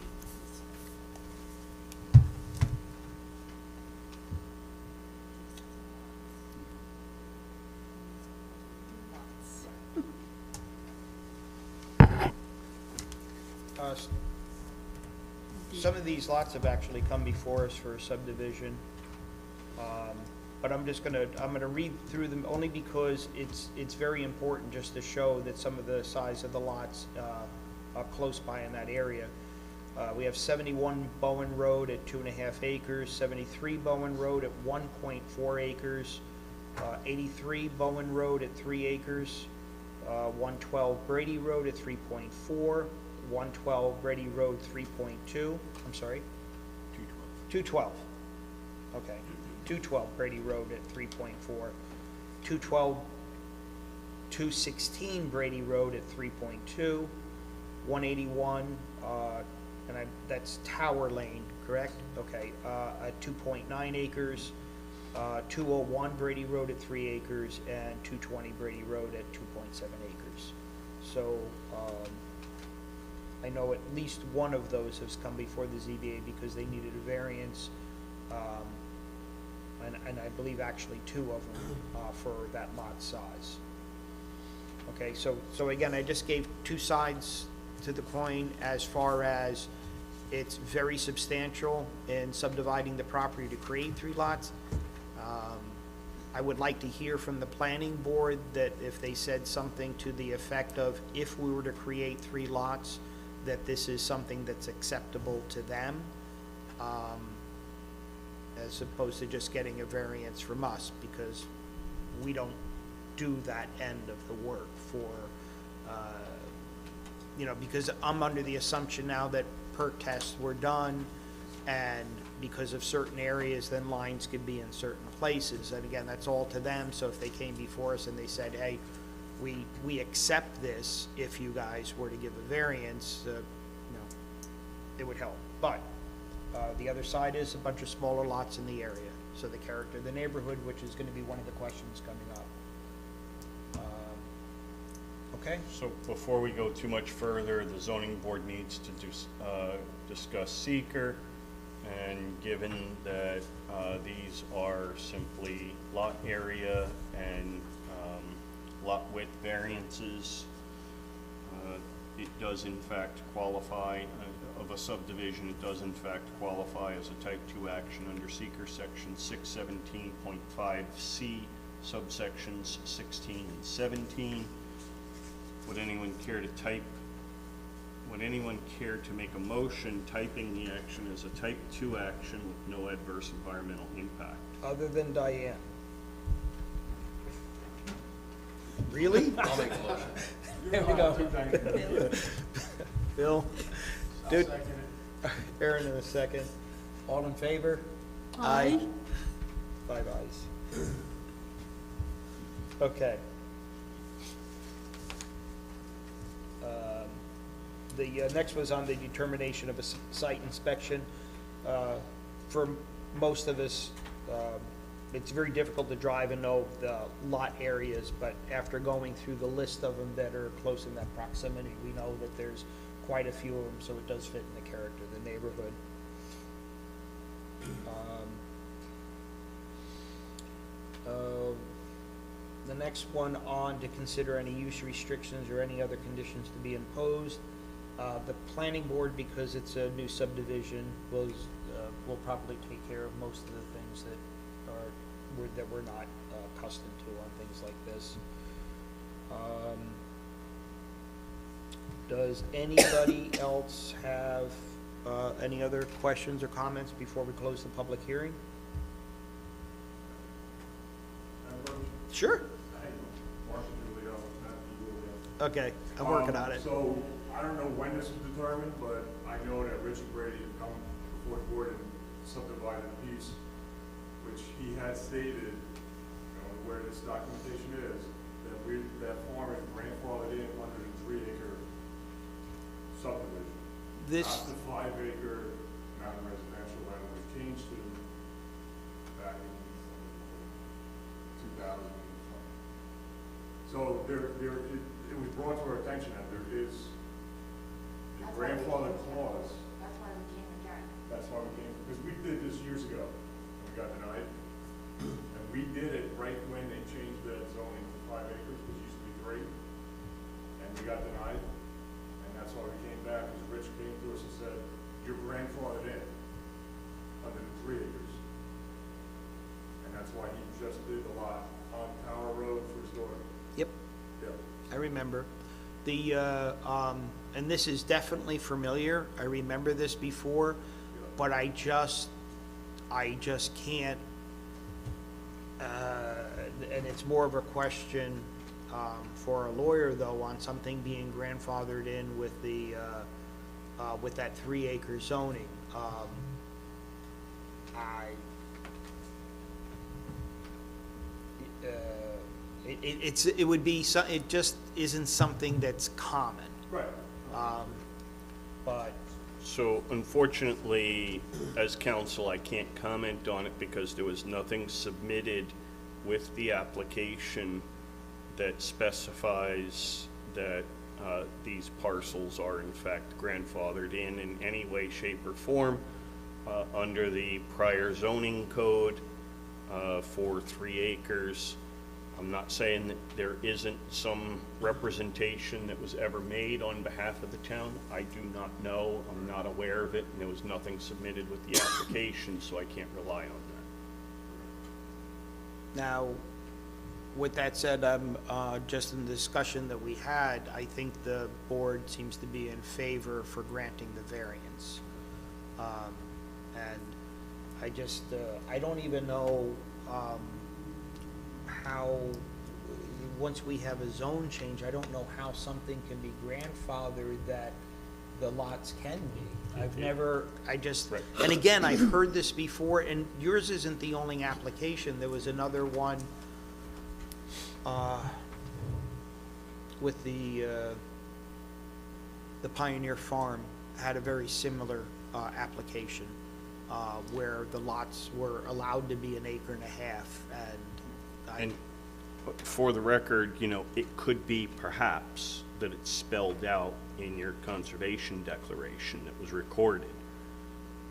Some of these lots have actually come before us for a subdivision. But I'm gonna read through them only because it's very important just to show that some of the size of the lots are close by in that area. We have 71 Bowen Road at 2.5 acres, 73 Bowen Road at 1.4 acres, 83 Bowen Road at 3 acres, 112 Brady Road at 3.4, 112 Brady Road 3.2, I'm sorry? 212. Okay, 212 Brady Road at 3.4, 216 Brady Road at 3.2, 181, that's Tower Lane, correct? Okay, at 2.9 acres, 201 Brady Road at 3 acres, and 220 Brady Road at 2.7 acres. So, I know at least one of those has come before the ZBA because they needed a variance, and I believe actually two of them for that lot size. Okay, so again, I just gave two sides to the coin as far as it's very substantial in subdividing the property to create 3 lots. I would like to hear from the planning board that if they said something to the effect of, if we were to create 3 lots, that this is something that's acceptable to them, as opposed to just getting a variance from us, because we don't do that end of the work for, because I'm under the assumption now that perk tests were done, and because of certain areas, then lines could be in certain places, and again, that's all to them. So if they came before us and they said, hey, we accept this, if you guys were to give a variance, it would help. But the other side is a bunch of smaller lots in the area, so the character of the neighborhood, which is going to be one of the questions coming up. Okay? So before we go too much further, the zoning board needs to discuss seeker, and given that these are simply lot area and lot width variances, it does in fact qualify, of a subdivision, it does in fact qualify as a type 2 action under seeker section 617.5C, subsections 16 and 17. Would anyone care to make a motion typing the action as a type 2 action with no adverse environmental impact? Other than Diane. Really? I'll make a motion. There we go. Bill? Dude. Aaron in a second. All in favor? Aye. 5 ayes. Okay. The next was on the determination of a site inspection. For most of us, it's very difficult to drive and know the lot areas, but after going through the list of them that are close in that proximity, we know that there's quite a few of them, so it does fit in the character of the neighborhood. The next one on to consider any use restrictions or any other conditions to be imposed. The planning board, because it's a new subdivision, will probably take care of most of the things that we're not accustomed to on things like this. Does anybody else have any other questions or comments before we close the public hearing? Sure. Okay, I'm working on it. So, I don't know when this was determined, but I know that Richard Brady had come before the board and subdivided a piece, which he had stated, where this documentation is, that farm is grandfathered in under the 3-acre subdivision. Not the 5-acre non-residential that was changed to back in 2000. So it was brought to our attention that there is a grandfather clause. That's why we came again. That's why we came, because we did this years ago, and we got denied. And we did it right when they changed that zoning to 5 acres, which used to be 3. And we got denied, and that's why we came back, because Rich came to us and said, you're grandfathered in under the 3 acres. And that's why he just did the lot on Tower Road for his daughter. Yep, Yep. I remember. And this is definitely familiar. I remember this before, but I just can't, and it's more of a question for a lawyer, though, on something being grandfathered in with with that 3-acre zoning. It just isn't something that's common. Right. But So unfortunately, as counsel, I can't comment on it because there was nothing submitted with the application that specifies that these parcels are in fact grandfathered in any way, shape, or form under the prior zoning code for 3 acres. I'm not saying that there isn't some representation that was ever made on behalf of the town. I do not know. I'm not aware of it, and there was nothing submitted with the application, so I can't rely on that. now, with that said, just in the discussion that we had, I think the board seems to be in favor for granting the variance. And I just, I don't even know how, once we have a zone change, I don't know how something can be grandfathered that the lots can be. I've never, Right. and again, I've heard this before, and yours isn't the only application. There was another one with the Pioneer Farm had a very similar application where the lots were allowed to be 1.5 acres, And for the record, it could be perhaps that it's spelled out in your conservation declaration that was recorded.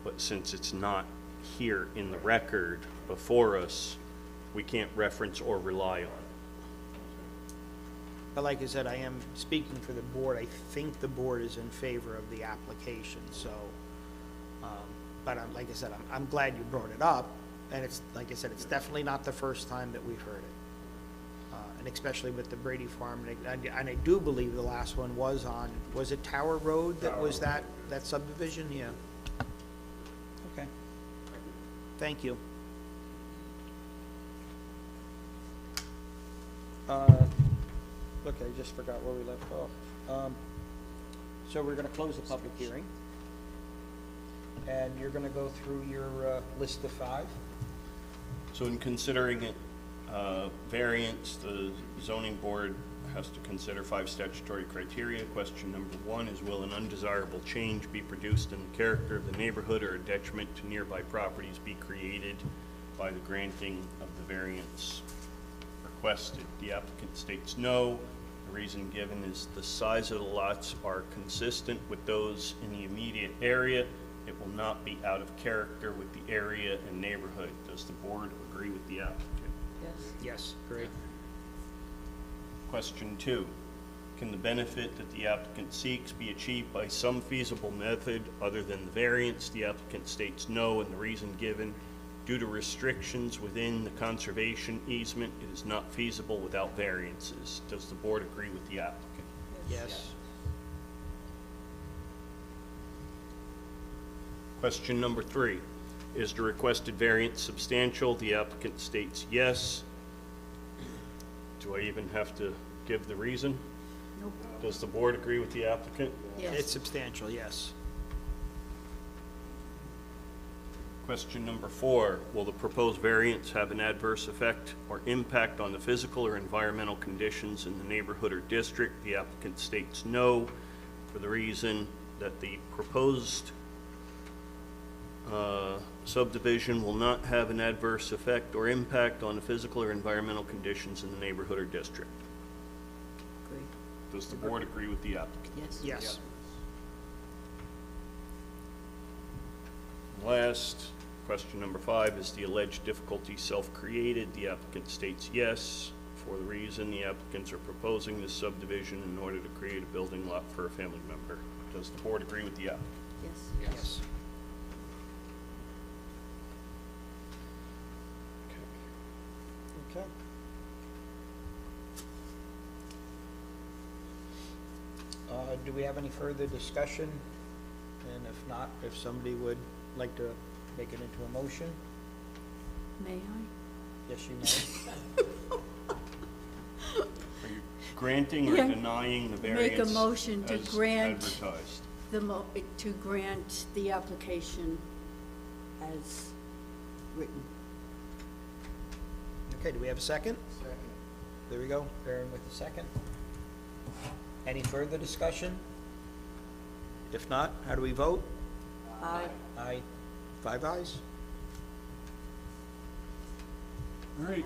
But since it's not here in the record before us, we can't reference or rely on it. But like I said, I am speaking for the board. I think the board is in favor of the application, so, but like I said, I'm glad you brought it up, and it's, like I said, it's definitely not the first time that we've heard it. And especially with the Brady Farm, and I do believe the last one was it Tower Road that was that subdivision? Yeah. Okay. Thank you. Okay, I just forgot where we left off. So we're gonna close the public hearing. And you're gonna go through your list of 5. So in considering it variance, the zoning board has to consider 5 statutory criteria. Question number 1 is, will an undesirable change be produced in the character of the neighborhood or a detriment to nearby properties be created by the granting of variance requested. The applicant states no. The reason given is the size of the lots are consistent with those in the immediate area. It will not be out of character with the area and neighborhood. Does the board agree with the applicant? Yes. Yes, great. Question 2, can the benefit that the applicant seeks be achieved by some feasible method other than the variance? The applicant states no, and the reason given, due to restrictions within the conservation easement, it is not feasible without variances. Does the board agree with the applicant? Yes. Question number 3, is the requested variance substantial? The applicant states yes. Do I even have to give the reason? Nope. Does the board agree with the applicant? It's Yes. substantial, yes. Question number 4, will the proposed variance have an adverse effect or impact on the physical or environmental conditions in the neighborhood or district? The applicant states no, for the reason that the proposed subdivision will not have an adverse effect or impact on the physical or environmental conditions in the neighborhood or district. Agree. Does the board agree with the applicant? Yes. Yes. Last, question number 5, is the alleged difficulty self-created? The applicant states yes, for the reason the applicants are proposing this subdivision in order to create a building lot for a family member. Does the board agree with the applicant? Yes. Yes. Okay. Do we have any further discussion? And if not, if somebody would like to make it into a motion? May I? Yes, you may. Are you granting or Yeah. denying the Make variance a motion to as grant advertised? to grant the application as written. Okay, do we have a second? Second. There we go, Aaron with the second. Any further discussion? If not, how do we vote? Aye. Aye. 5 ayes? All right.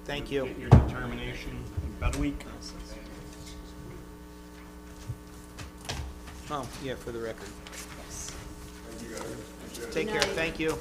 Thank you. Get your determination in about a week. Oh, yeah, for the record. Yes. Take care, Good night. thank you.